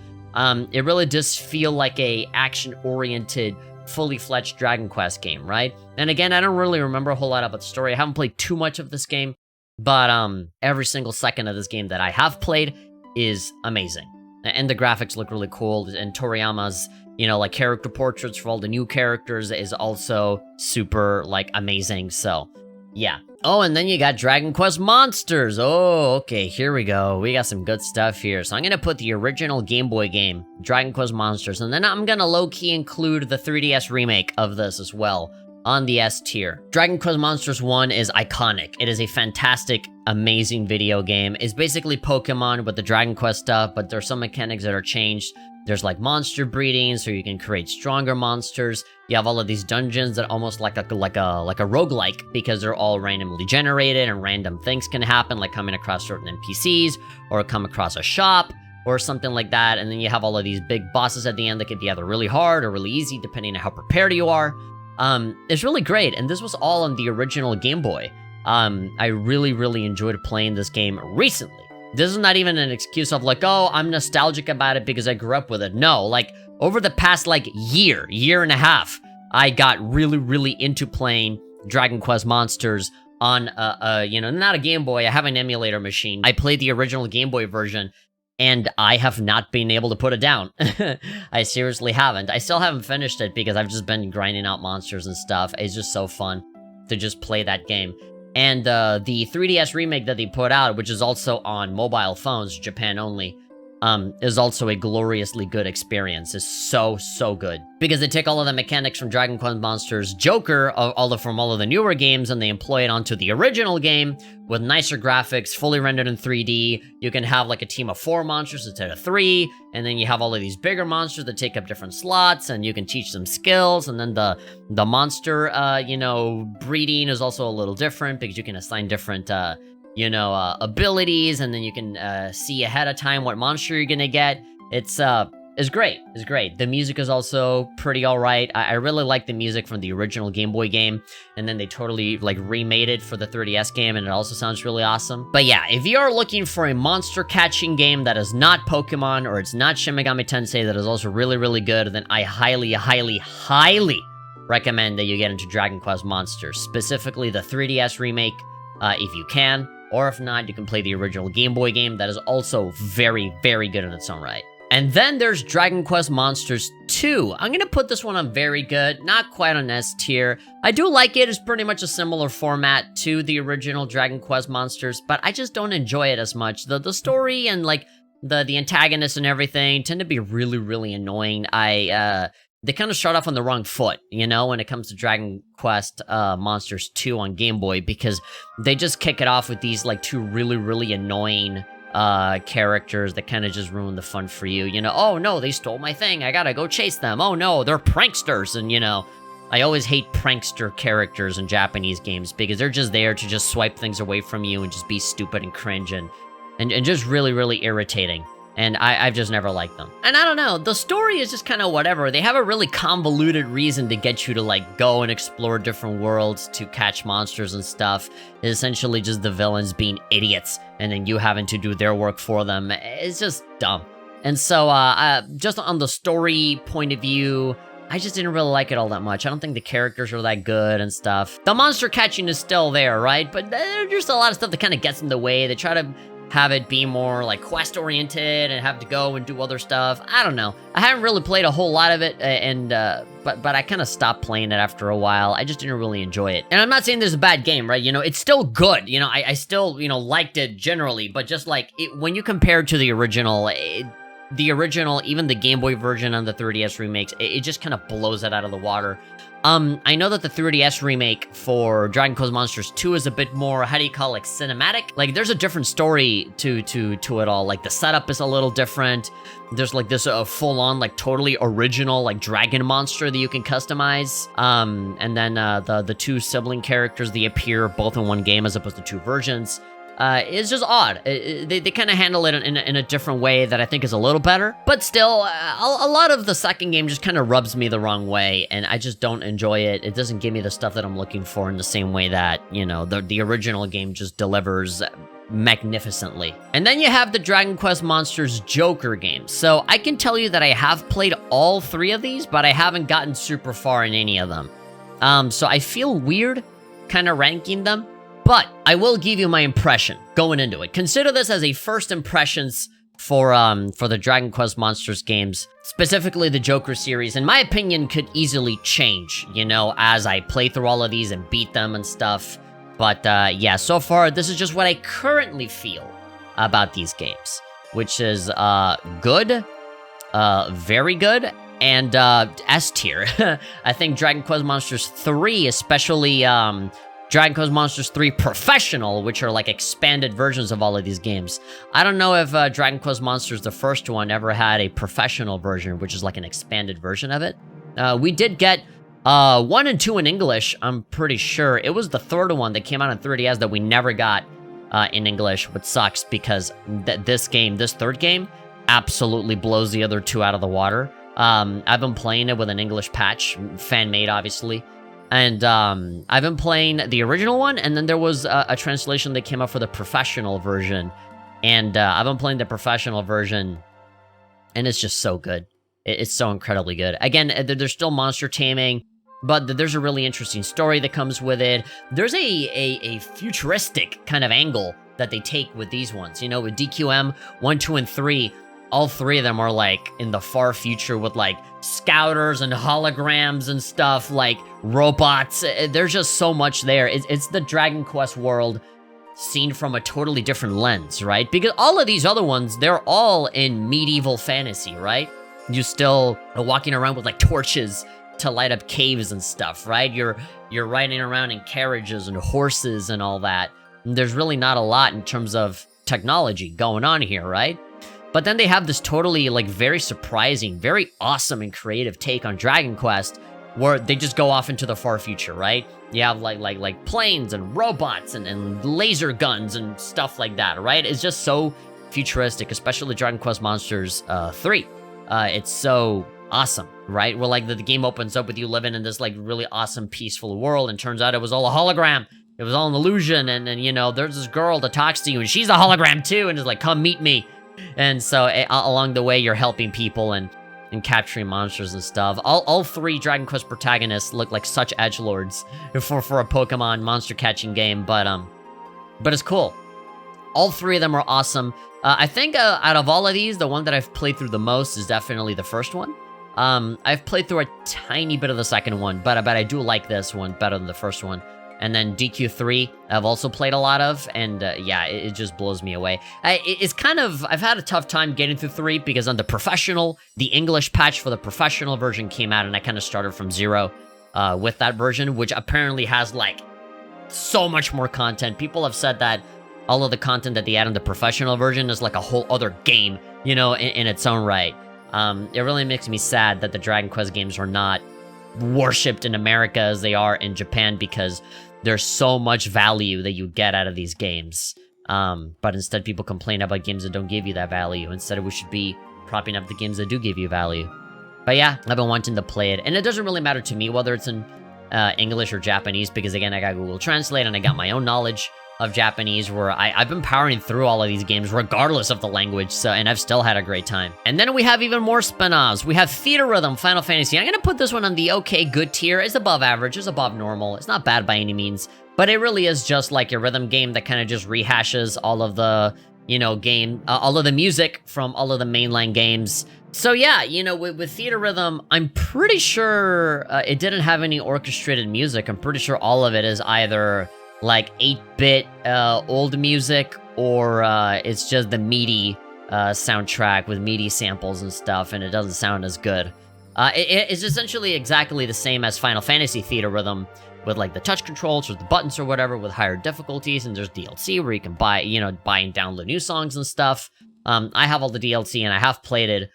It really does feel like a action-oriented, fully fledged Dragon Quest game, right? And again, I don't really remember a whole lot about the story. I haven't played too much of this game, but every single second of this game that I have played is amazing. And the graphics look really cool, and Toriyama's, you know, like, character portraits for all the new characters is also super, like, amazing, so, yeah. Oh, and then you got Dragon Quest Monsters. Oh, okay, here we go. We got some good stuff here. So I'm gonna put the original Game Boy game, Dragon Quest Monsters, and then I'm gonna low-key include the 3DS remake of this as well on the S tier. Dragon Quest Monsters 1 is iconic. It is a fantastic, amazing video game. It's basically Pokemon with the Dragon Quest stuff, but there's some mechanics that are changed. There's like monster breeding, so you can create stronger monsters. You have all of these dungeons that are almost like a roguelike, because they're all randomly generated and random things can happen, like coming across certain NPCs or come across a shop or something like that. And then you have all of these big bosses at the end that can be either really hard or really easy depending on how prepared you are. It's really great, and this was all on the original Game Boy. I really, really enjoyed playing this game recently. This is not even an excuse of like, oh, I'm nostalgic about it because I grew up with it. No, like, over the past, like, year and a half, I got really, really into playing Dragon Quest Monsters on, you know, not a Game Boy. I have an emulator machine. I played the original Game Boy version, and I have not been able to put it down. I seriously haven't. I still haven't finished it because I've just been grinding out monsters and stuff. It's just so fun to just play that game. And the 3DS remake that they put out, which is also on mobile phones, Japan only, is also a gloriously good experience. It's so, so good. Because they take all of the mechanics from Dragon Quest Monsters Joker, from all of the newer games, and they employ it onto the original game with nicer graphics, fully rendered in 3D. You can have like a team of 4 monsters instead of 3, and then you have all of these bigger monsters that take up different slots, and you can teach them skills, and then the monster, you know, breeding is also a little different because you can assign different, you know, abilities, and then you can see ahead of time what monster you're gonna get. It's great. It's great. The music is also pretty alright. I really like the music from the original Game Boy game, and then they totally, like, remade it for the 3DS game, and it also sounds really awesome. But yeah, if you are looking for a monster-catching game that is not Pokemon, or it's not Shin Megami Tensei, that is also really, really good, then I highly, highly, highly recommend that you get into Dragon Quest Monsters, specifically the 3DS remake, if you can. Or if not, you can play the original Game Boy game that is also very, very good in its own right. And then there's Dragon Quest Monsters 2. I'm gonna put this one on very good, not quite on S tier. I do like it. It's pretty much a similar format to the original Dragon Quest Monsters, but I just don't enjoy it as much. The story and like the antagonists and everything tend to be really, really annoying. They kind of start off on the wrong foot, you know, when it comes to Dragon Quest Monsters 2 on Game Boy, because they just kick it off with these, like, 2 really, really annoying characters that kind of just ruin the fun for you. You know, oh no, they stole my thing, I gotta go chase them. Oh no, they're pranksters, and you know, I always hate prankster characters in Japanese games because they're just there to just swipe things away from you and just be stupid and cringe and just really, really irritating. And I've just never liked them. And I don't know, the story is just kind of whatever. They have a really convoluted reason to get you to, like, go and explore different worlds to catch monsters and stuff. It's essentially just the villains being idiots, and then you having to do their work for them. It's just dumb. And so, just on the story point of view, I just didn't really like it all that much. I don't think the characters are that good and stuff. The monster catching is still there, right? But there's just a lot of stuff that kind of gets in the way. They try to have it be more like quest oriented and have to go and do other stuff. I don't know. I haven't really played a whole lot of it, and but I kind of stopped playing it after a while. I just didn't really enjoy it. And I'm not saying this is a bad game, right? You know, it's still good. You know, I still, you know, liked it generally, but just like when you compare it to the original, even the Game Boy version and the 3DS remakes, it just kind of blows it out of the water. I know that the 3DS remake for Dragon Quest Monsters 2 is a bit more, how do you call it, cinematic? Like, there's a different story to it all. Like, the setup is a little different. There's, like, this full-on, like, totally original, like, dragon monster that you can customize. And then the two sibling characters, they appear both in one game as opposed to two versions. It's just odd. They kind of handle it in a different way that I think is a little better. But still, a lot of the second game just kind of rubs me the wrong way, and I just don't enjoy it. It doesn't give me the stuff that I'm looking for in the same way that, you know, the original game just delivers magnificently. And then you have the Dragon Quest Monsters Joker games. So I can tell you that I have played all three of these, but I haven't gotten super far in any of them. So I feel weird kind of ranking them. But I will give you my impression going into it. Consider this as a first impressions for the Dragon Quest Monsters games, specifically the Joker series. In my opinion, could easily change, you know, as I play through all of these and beat them and stuff. But yeah, so far, this is just what I currently feel about these games, which is good, very good, and S tier. I think Dragon Quest Monsters 3, especially Dragon Quest Monsters 3 Professional, which are like expanded versions of all of these games. I don't know if Dragon Quest Monsters, the first one, ever had a professional version, which is like an expanded version of it. We did get 1 and 2 in English, I'm pretty sure. It was the third one that came out on 3DS that we never got in English, which sucks because this third game, absolutely blows the other two out of the water. I've been playing it with an English patch, fan-made, obviously. And I've been playing the original one, and then there was a translation that came out for the professional version. And I've been playing the professional version, and it's just so good. It's so incredibly good. Again, there's still monster taming, but there's a really interesting story that comes with it. There's a futuristic kind of angle that they take with these ones. You know, with DQM 1, 2, and 3, all three of them are, like, in the far future with, like, scouters and holograms and stuff, like, robots. There's just so much there. It's the Dragon Quest world seen from a totally different lens, right? Because all of these other ones, they're all in medieval fantasy, right? You still are walking around with, like, torches to light up caves and stuff, right? You're riding around in carriages and horses and all that. And there's really not a lot in terms of technology going on here, right? But then they have this totally, like, very surprising, very awesome and creative take on Dragon Quest, where they just go off into the far future, right? You have, like planes and robots and laser guns and stuff like that, right? It's just so futuristic, especially Dragon Quest Monsters 3. It's so awesome, right? Where, like, the game opens up with you living in this, like, really awesome, peaceful world, and turns out it was all a hologram. It was all an illusion, and you know, there's this girl that talks to you, and she's a hologram too, and is like, come meet me. And so along the way, you're helping people and capturing monsters and stuff. All three Dragon Quest protagonists look like such edgelords for a Pokemon monster catching game, but it's cool. All three of them are awesome. I think out of all of these, the one that I've played through the most is definitely the first one. I've played through a tiny bit of the second one, but I do like this one better than the first one. And then DQ3, I've also played a lot of, and yeah, it just blows me away. It's kind of, I've had a tough time getting through 3, because on the professional, the English patch for the professional version came out, and I kind of started from 0 with that version, which apparently has, like, so much more content. People have said that all of the content that they add in the professional version is like a whole other game, you know, in its own right. It really makes me sad that the Dragon Quest games are not worshipped in America as they are in Japan because there's so much value that you get out of these games. But instead people complain about games that don't give you that value. Instead, we should be propping up the games that do give you value. But yeah, I've been wanting to play it, and it doesn't really matter to me whether it's in English or Japanese, because again, I got Google Translate and I got my own knowledge of Japanese, where I've been powering through all of these games regardless of the language, and I've still had a great time. And then we have even more spin-offs. We have Theater Rhythm Final Fantasy. I'm gonna put this one on the okay, good tier. It's above average, it's above normal. It's not bad by any means, but it really is just like a rhythm game that kind of just rehashes all of the, you know, all of the music from all of the mainline games. So yeah, you know, with Theater Rhythm, I'm pretty sure it didn't have any orchestrated music. I'm pretty sure all of it is either like 8-bit old music, or it's just the MIDI soundtrack with MIDI samples and stuff, and it doesn't sound as good. It's essentially exactly the same as Final Fantasy Theater Rhythm, with like the touch controls or the buttons or whatever with higher difficulties, and there's DLC where you can buy and download new songs and stuff. I have all the DLC and I have played it.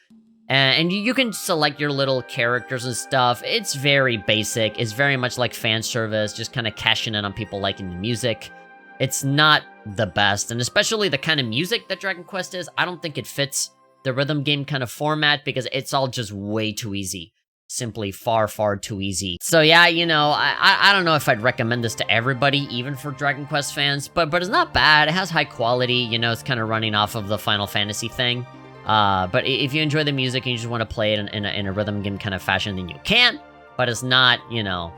And you can select your little characters and stuff. It's very basic. It's very much like fan service, just kind of cashing in on people liking the music. It's not the best, and especially the kind of music that Dragon Quest is, I don't think it fits the rhythm game kind of format, because it's all just way too easy. Simply far, far too easy. So yeah, you know, I don't know if I'd recommend this to everybody, even for Dragon Quest fans, but it's not bad. It has high quality, you know, it's kind of running off of the Final Fantasy thing. But if you enjoy the music and you just want to play it in a rhythm game kind of fashion, then you can. But it's not, you know,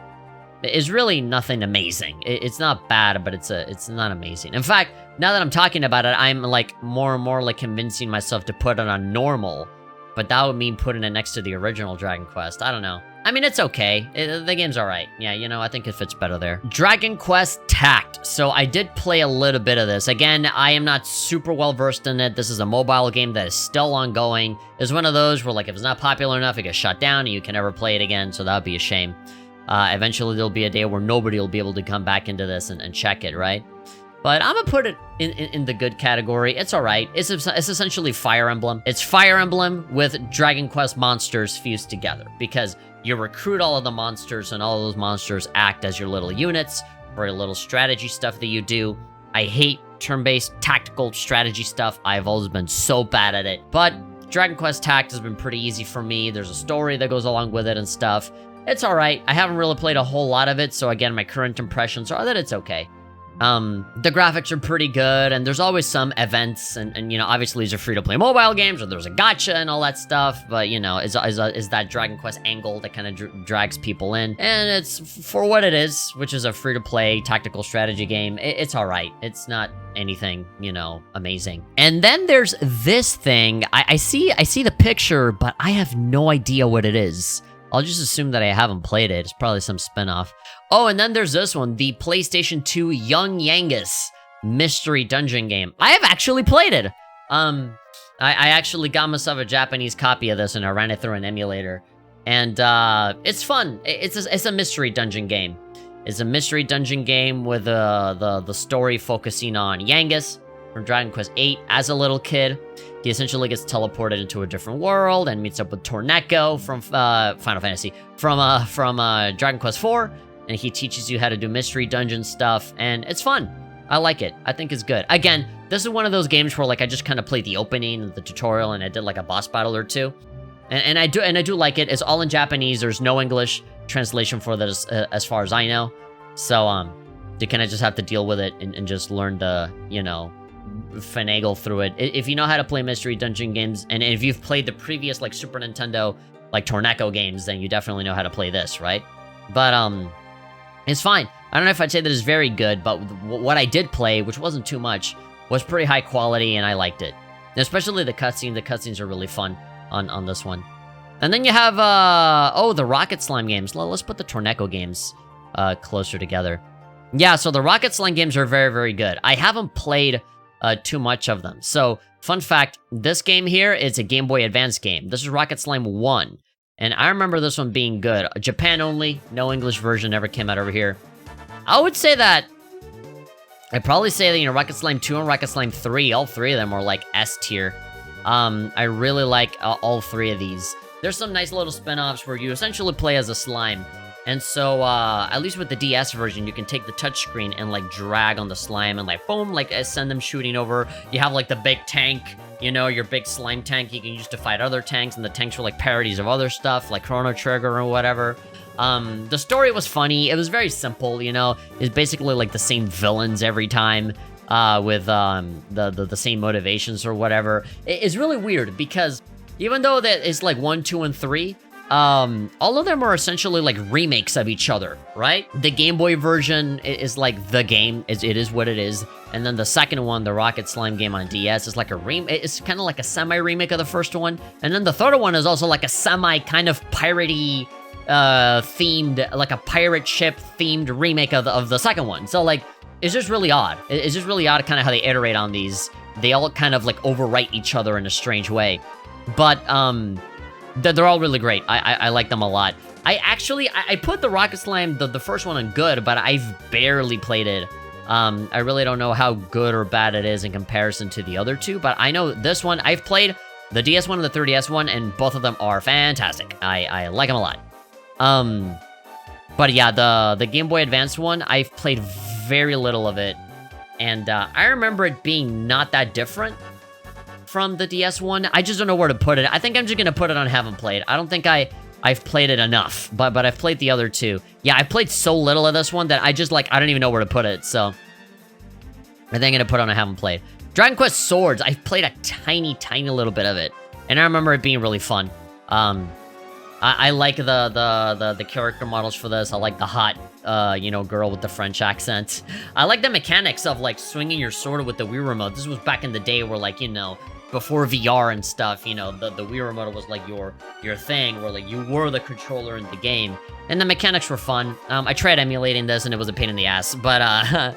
it's really nothing amazing. It's not bad, but it's not amazing. In fact, now that I'm talking about it, I'm like more and more like convincing myself to put it on normal. But that would mean putting it next to the original Dragon Quest. I don't know. I mean, it's okay. The game's alright. Yeah, you know, I think it fits better there. Dragon Quest Tact. So I did play a little bit of this. Again, I am not super well versed in it. This is a mobile game that is still ongoing. It's one of those where, like, if it's not popular enough, it gets shut down and you can never play it again. So that would be a shame. Eventually, there'll be a day where nobody will be able to come back into this and check it, right? But I'm gonna put it in the good category. It's alright. It's essentially Fire Emblem. It's Fire Emblem with Dragon Quest monsters fused together, because you recruit all of the monsters, and all of those monsters act as your little units for your little strategy stuff that you do. I hate turn-based tactical strategy stuff. I've always been so bad at it. But Dragon Quest Tact has been pretty easy for me. There's a story that goes along with it and stuff. It's alright. I haven't really played a whole lot of it, so again, my current impressions are that it's okay. The graphics are pretty good, and there's always some events, and you know, obviously these are free-to-play mobile games, or there's a gacha and all that stuff, but you know, is that Dragon Quest angle that kind of drags people in, and it's for what it is, which is a free-to-play tactical strategy game. It's alright. It's not anything, you know, amazing. And then there's this thing. I see the picture, but I have no idea what it is. I'll just assume that I haven't played it. It's probably some spin-off. Oh, and then there's this one, the PlayStation 2 Young Yangus mystery dungeon game. I have actually played it. I actually got myself a Japanese copy of this, and I ran it through an emulator. And it's fun. It's a mystery dungeon game. It's a mystery dungeon game with the story focusing on Yangus from Dragon Quest VIII as a little kid. He essentially gets teleported into a different world and meets up with Torneko from Final Fantasy, from Dragon Quest IV, and he teaches you how to do mystery dungeon stuff, and it's fun. I like it. I think it's good. Again, this is one of those games where like I just kind of played the opening and the tutorial, and I did like a boss battle or two, and I do like it. It's all in Japanese. There's no English translation for that as far as I know, so you kind of just have to deal with it and just learn to, you know, finagle through it. If you know how to play mystery dungeon games, and if you've played the previous like Super Nintendo like Torneko games, then you definitely know how to play this, right? But it's fine. I don't know if I'd say that it's very good, but what I did play, which wasn't too much, was pretty high quality, and I liked it. And especially the cutscenes. The cutscenes are really fun on this one. And then you have the Rocket Slime games. Let's put the Torneko games closer together. Yeah, so the Rocket Slime games are very, very good. I haven't played too much of them. So, fun fact, this game here is a Game Boy Advance game. This is Rocket Slime 1. And I remember this one being good. Japan only, no English version ever came out over here. I would say that, I'd probably say that, you know, Rocket Slime 2 and Rocket Slime 3, all three of them are like S tier. I really like all three of these. there's some nice little spin-offs where you essentially play as a slime. And so, at least with the DS version, you can take the touchscreen and, like, drag on the slime and, like, boom, like, send them shooting over. You have, like, the big tank, you know, your big slime tank you can use to fight other tanks, and the tanks were, like, parodies of other stuff, like Chrono Trigger or whatever. The story was funny. It was very simple, you know. It's basically, like, the same villains every time, with, the same motivations or whatever. It's really weird, because even though that it's, like, 1, 2, and 3... all of them are essentially like remakes of each other, right? The Game Boy version is like the game, it is what it is. And then the second one, the Rocket Slime game on DS, is like it's kind of like a semi-remake of the first one. And then the third one is also like a semi kind of piratey themed, like a pirate ship themed remake of the second one. So like, it's just really odd. It's just really odd kind of how they iterate on these. They all kind of like overwrite each other in a strange way. But, they're all really great. I like them a lot. I put the Rocket Slime, the first one on good, but I've barely played it. I really don't know how good or bad it is in comparison to the other two, but I know this one, I've played the DS one and the 3DS one, and both of them are fantastic. I like them a lot. But yeah, the Game Boy Advance one, I've played very little of it, and I remember it being not that different from the DS one. I just don't know where to put it. I think I'm just gonna put it on haven't played. I don't think I've played it enough, but I've played the other two. Yeah, I played so little of this one that I just, like, I don't even know where to put it, so I think I'm gonna put it on a haven't played. Dragon Quest Swords, I've played a tiny little bit of it, and I remember it being really fun. I like the character models for this. I like the hot, you know, girl with the French accent. I like the mechanics of, like, swinging your sword with the Wii remote. This was back in the day where, like, you know, before VR and stuff, you know, the Wii remote was, like, your thing, where, like, you were the controller in the game. And the mechanics were fun. I tried emulating this, and it was a pain in the ass. But,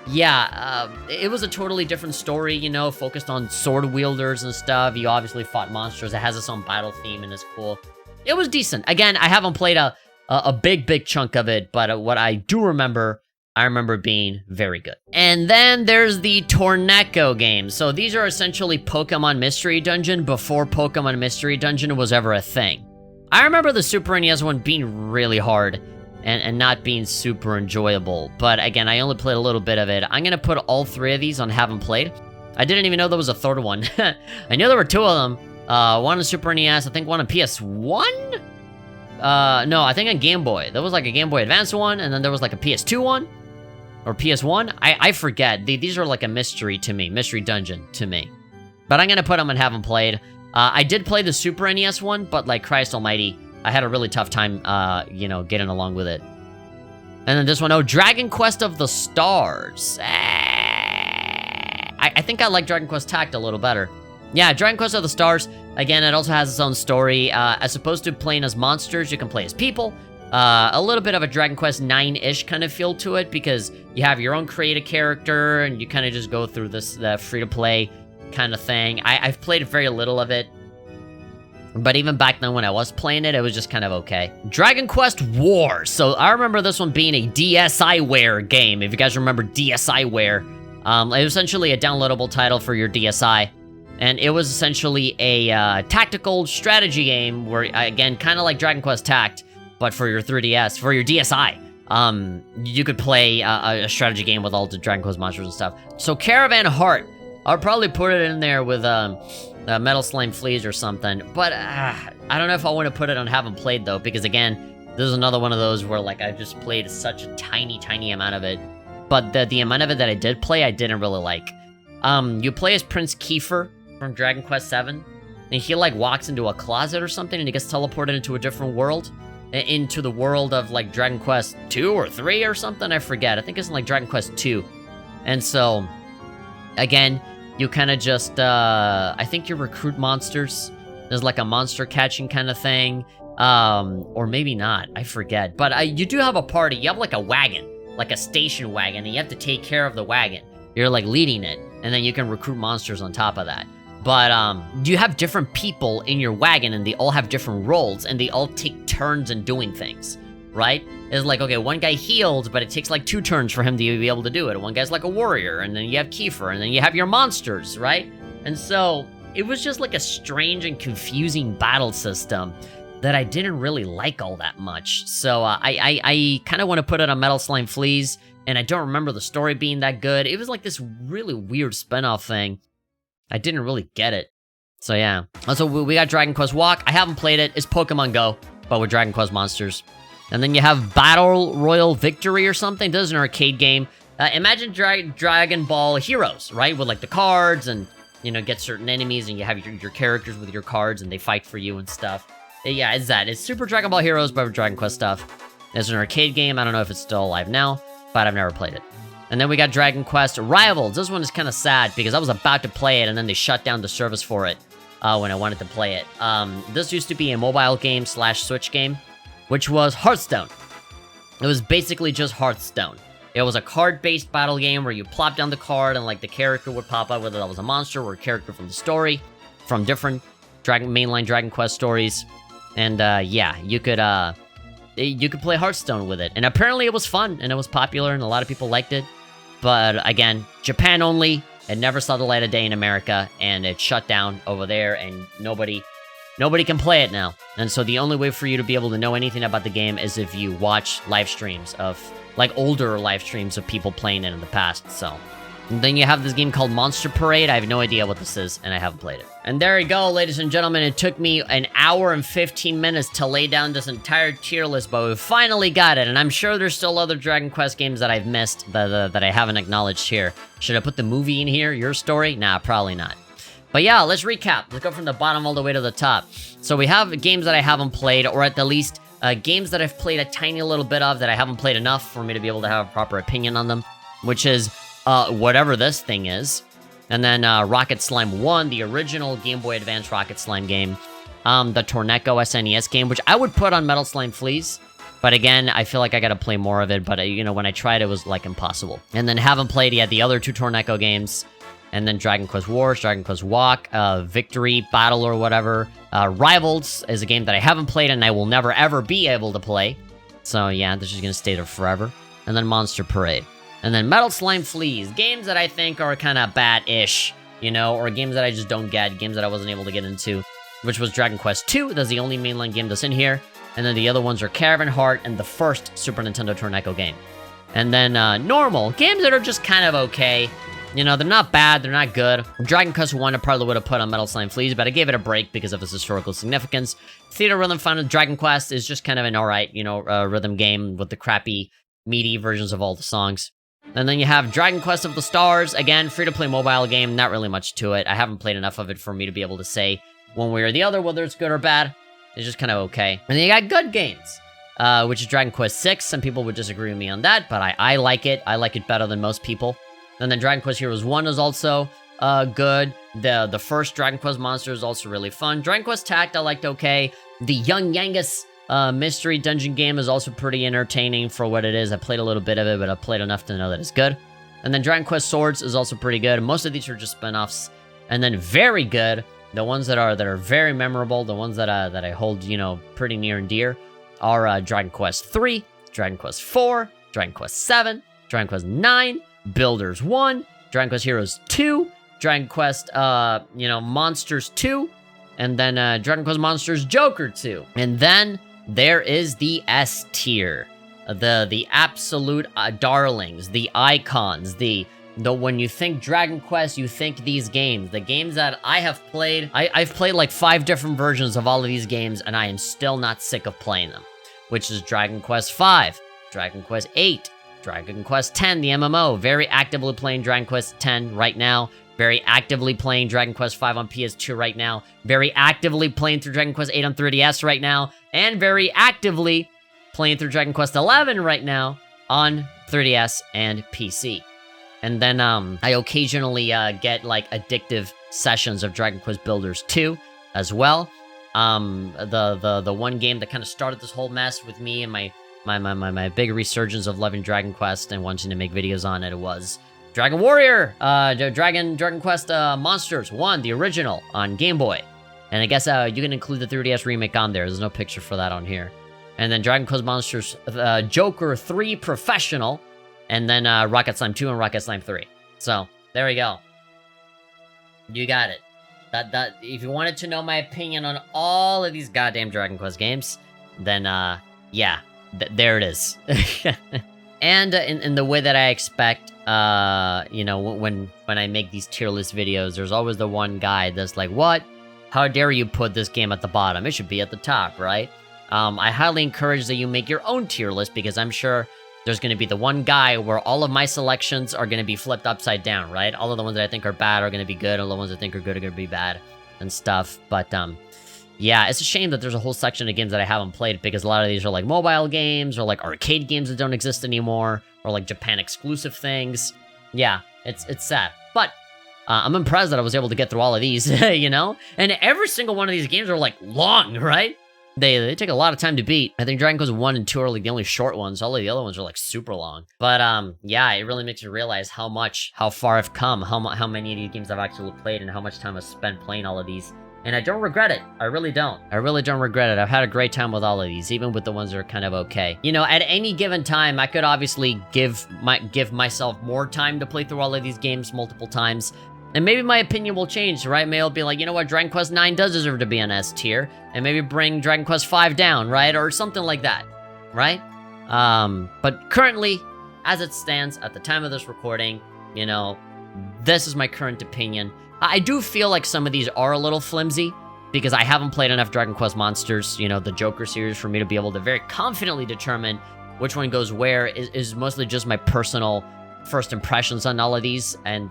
yeah, it was a totally different story, you know, focused on sword wielders and stuff. You obviously fought monsters. It has its own battle theme, and it's cool. It was decent. Again, I haven't played a big chunk of it, but what I do remember, I remember being very good. And then there's the Torneko games. So these are essentially Pokemon Mystery Dungeon before Pokemon Mystery Dungeon was ever a thing. I remember the Super NES one being really hard and not being super enjoyable. But again, I only played a little bit of it. I'm gonna put all three of these on haven't played. I didn't even know there was a third one. I knew there were two of them. One on Super NES, I think one on PS1? No, I think on Game Boy. There was like a Game Boy Advance one, and then there was like a PS2 one. Or PS1? I forget. These are like a mystery to me. Mystery dungeon to me. But I'm gonna put them on haven't played. I did play the Super NES one, but like Christ almighty, I had a really tough time, you know, getting along with it. And then this one, oh, Dragon Quest of the Stars. I think I like Dragon Quest Tact a little better. Yeah, Dragon Quest of the Stars, again, it also has its own story. As opposed to playing as monsters, you can play as people. A little bit of a Dragon Quest 9-ish kind of feel to it, because you have your own creative character, and you kind of just go through this free-to-play kind of thing. I've played very little of it, but even back then when I was playing it, it was just kind of okay. Dragon Quest Wars. So I remember this one being a DSiWare game, if you guys remember DSiWare. It was essentially a downloadable title for your DSi. And it was essentially a tactical strategy game where, again, kind of like Dragon Quest Tact, but for your 3DS, for your DSi. You could play a strategy game with all the Dragon Quest monsters and stuff. So Caravan Heart, I'll probably put it in there with Metal Slime Fleas or something. But I don't know if I want to put it on haven't played, though, because, again, this is another one of those where, like, I just played such a tiny amount of it. But the amount of it that I did play, I didn't really like. You play as Prince Kiefer from Dragon Quest 7, and he, like, walks into a closet or something, and he gets teleported into a different world, into the world of, like, Dragon Quest 2 or 3 or something, I forget. I think it's in, like, Dragon Quest 2. And so, again, you kind of just, I think you recruit monsters. There's, like, a monster catching kind of thing, or maybe not, I forget. But you do have a party. You have, like, a wagon, like a station wagon, and you have to take care of the wagon. You're, like, leading it, and then you can recruit monsters on top of that. But, you have different people in your wagon, and they all have different roles, and they all take turns in doing things, right? It's like, okay, one guy heals, but it takes, like, 2 turns for him to be able to do it. One guy's like a warrior, and then you have Kiefer, and then you have your monsters, right? And so, it was just like a strange and confusing battle system that I didn't really like all that much. So I kind of want to put it on Metal Slime Fleas, and I don't remember the story being that good. It was like this really weird spin-off thing. I didn't really get it. So yeah. Also, we got Dragon Quest Walk. I haven't played it. It's Pokemon Go, but with Dragon Quest monsters. And then you have Battle Royal Victory or something. This is an arcade game. Imagine Dragon Ball Heroes, right? With like the cards and, you know, get certain enemies and you have your characters with your cards and they fight for you and stuff. Yeah, it's that. It's Super Dragon Ball Heroes, but with Dragon Quest stuff. It's an arcade game. I don't know if it's still alive now, but I've never played it. And then we got Dragon Quest Rivals. This one is kind of sad because I was about to play it and then they shut down the service for it when I wanted to play it. This used to be a mobile game / Switch game, which was Hearthstone. It was basically just Hearthstone. It was a card-based battle game where you plop down the card and like the character would pop up, whether that was a monster or a character from the story, from different mainline Dragon Quest stories. And yeah, you could play Hearthstone with it. And apparently it was fun and it was popular and a lot of people liked it. But again, Japan only. It never saw the light of day in America, and it shut down over there, and nobody can play it now. And so the only way for you to be able to know anything about the game is if you watch live streams of, like, older live streams of people playing it in the past, so. And then you have this game called Monster Parade. I have no idea what this is, and I haven't played it. And there you go, ladies and gentlemen. It took me an hour and 15 minutes to lay down this entire tier list, but we finally got it. And I'm sure there's still other Dragon Quest games that I've missed that I haven't acknowledged here. Should I put the movie in here? Your story? Nah, probably not. But yeah, let's recap. Let's go from the bottom all the way to the top. So we have games that I haven't played, or at the least, games that I've played a tiny little bit of that I haven't played enough for me to be able to have a proper opinion on them, which is whatever this thing is. And then Rocket Slime 1, the original Game Boy Advance Rocket Slime game. The Torneko SNES game, which I would put on Metal Slime Fleas. But again, I feel like I gotta play more of it, but you know, when I tried it was like impossible. And then haven't played yet the other two Torneko games. And then Dragon Quest Wars, Dragon Quest Walk, Victory, Battle, or whatever. Rivals is a game that I haven't played and I will never ever be able to play. So yeah, this is gonna stay there forever. And then Monster Parade. And then Metal Slime Fleas, games that I think are kind of bad-ish, you know, or games that I just don't get, games that I wasn't able to get into, which was Dragon Quest 2, that's the only mainline game that's in here, and then the other ones are Caravan Heart and the first Super Nintendo Torneko game. And then normal, games that are just kind of okay, you know, they're not bad, they're not good. Dragon Quest 1 I probably would have put on Metal Slime Fleas, but I gave it a break because of its historical significance. Theater Rhythm Final Dragon Quest is just kind of an alright, you know, rhythm game with the crappy, meaty versions of all the songs. And then you have Dragon Quest of the Stars, again, free-to-play mobile game, not really much to it. I haven't played enough of it for me to be able to say one way or the other whether it's good or bad. It's just kind of okay. And then you got good games, which is Dragon Quest 6. Some people would disagree with me on that, but I like it. I like it better than most people. And then Dragon Quest Heroes 1 is also good. The first Dragon Quest monster is also really fun. Dragon Quest Tact I liked okay. The Young Yangus mystery dungeon game is also pretty entertaining for what it is. I played a little bit of it, but I played enough to know that it's good. And then Dragon Quest Swords is also pretty good. Most of these are just spin-offs. And then very good, the ones that are very memorable, the ones that I hold, you know, pretty near and dear, are Dragon Quest 3, Dragon Quest 4, Dragon Quest 7, Dragon Quest 9, Builders 1, Dragon Quest Heroes 2, Dragon Quest, you know, Monsters 2, and then Dragon Quest Monsters Joker 2. And then there is the S tier, the absolute darlings, the icons, the when you think Dragon Quest, you think these games. The games that I have played, I've played like 5 different versions of all of these games, and I am still not sick of playing them. Which is Dragon Quest 5, Dragon Quest 8, Dragon Quest 10, the MMO. Very actively playing Dragon Quest 10 right now. Very actively playing Dragon Quest 5 on PS2 right now. Very actively playing through Dragon Quest 8 on 3DS right now. And very actively playing through Dragon Quest 11 right now on 3DS and PC. And then I occasionally get like addictive sessions of Dragon Quest Builders 2 as well. The one game that kind of started this whole mess with me and my big resurgence of loving Dragon Quest and wanting to make videos on it was Dragon Warrior, Dragon Quest Monsters 1, the original, on Game Boy. And I guess you can include the 3DS remake on there. There's no picture for that on here. And then Dragon Quest Monsters Joker 3 Professional. And then Rocket Slime 2 and Rocket Slime 3. So, there we go. You got it. That if you wanted to know my opinion on all of these goddamn Dragon Quest games, then yeah, there it is. And in the way that I expect, you know, when I make these tier list videos, there's always the one guy that's like, what? How dare you put this game at the bottom? It should be at the top, right? I highly encourage that you make your own tier list, because I'm sure there's going to be the one guy where all of my selections are going to be flipped upside down, right? All of the ones that I think are bad are going to be good, all the ones I think are good are going to be bad, and stuff. But, yeah, it's a shame that there's a whole section of games that I haven't played, because a lot of these are like mobile games, or like arcade games that don't exist anymore, or like Japan exclusive things. Yeah, it's sad. But I'm impressed that I was able to get through all of these, you know? And every single one of these games are like long, right? They take a lot of time to beat. I think Dragon Quest 1 and 2 are like the only short ones. All of the other ones are like super long. But yeah, it really makes you realize how far I've come, how many of these games I've actually played, and how much time I've spent playing all of these. And I don't regret it. I really don't. I really don't regret it. I've had a great time with all of these, even with the ones that are kind of okay. You know, at any given time, I could obviously give myself more time to play through all of these games multiple times. And maybe my opinion will change, right? Maybe I'll be like, you know what, Dragon Quest 9 does deserve to be an S tier, and maybe bring Dragon Quest 5 down, right? Or something like that, right? But currently, as it stands, at the time of this recording, you know, this is my current opinion. I do feel like some of these are a little flimsy, because I haven't played enough Dragon Quest Monsters, you know, the Joker series, for me to be able to very confidently determine which one goes where. Is mostly just my personal first impressions on all of these, and,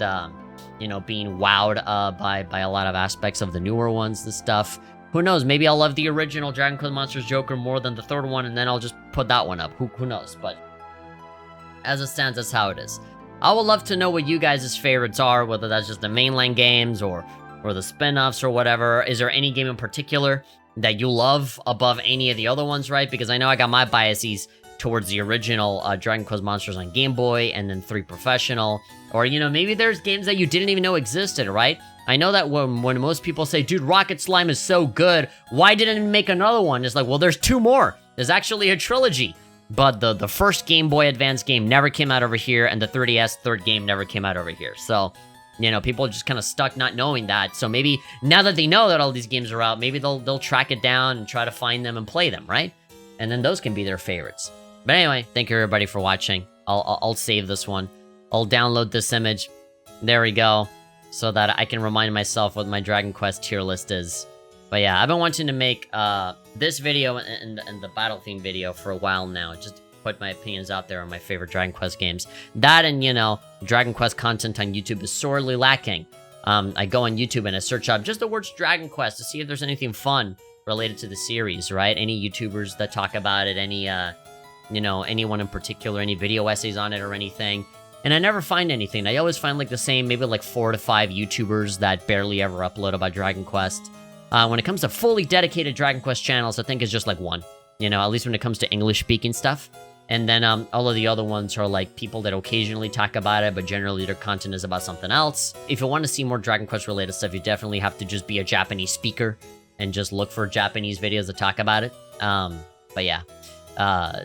you know, being wowed by a lot of aspects of the newer ones and stuff. Who knows? Maybe I'll love the original Dragon Quest Monsters Joker more than the third one, and then I'll just put that one up. Who knows? But as it stands, that's how it is. I would love to know what you guys' favorites are, whether that's just the mainline games or the spin-offs or whatever. Is there any game in particular that you love above any of the other ones, right? Because I know I got my biases towards the original Dragon Quest Monsters on Game Boy, and then 3 Professional. Or, you know, maybe there's games that you didn't even know existed, right? I know that when most people say, dude, Rocket Slime is so good, why didn't it make another one? It's like, well, there's 2 more. There's actually a trilogy. But the first Game Boy Advance game never came out over here, and the 3DS third game never came out over here. So, you know, people are just kind of stuck not knowing that. So maybe now that they know that all these games are out, maybe they'll track it down and try to find them and play them, right? And then those can be their favorites. But anyway, thank you everybody for watching. I'll save this one. I'll download this image. There we go. So that I can remind myself what my Dragon Quest tier list is. But yeah, I've been wanting to make this video and the battle theme video for a while now. Just to put my opinions out there on my favorite Dragon Quest games. That and, you know, Dragon Quest content on YouTube is sorely lacking. I go on YouTube and I search up just the words Dragon Quest to see if there's anything fun related to the series, right? Any YouTubers that talk about it, any, you know, anyone in particular, any video essays on it or anything. And I never find anything. I always find like the same, maybe like 4 to 5 YouTubers that barely ever upload about Dragon Quest. When it comes to fully dedicated Dragon Quest channels, I think it's just like 1. You know, at least when it comes to English-speaking stuff. And then all of the other ones are like people that occasionally talk about it, but generally their content is about something else. If you want to see more Dragon Quest-related stuff, you definitely have to just be a Japanese speaker and just look for Japanese videos that talk about it. But yeah,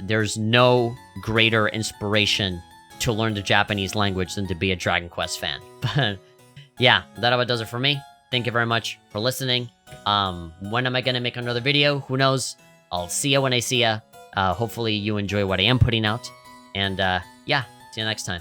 there's no greater inspiration to learn the Japanese language than to be a Dragon Quest fan. But yeah, that about does it for me. Thank you very much for listening. When am I going to make another video? Who knows? I'll see ya when I see ya. Hopefully you enjoy what I am putting out. And yeah, see you next time.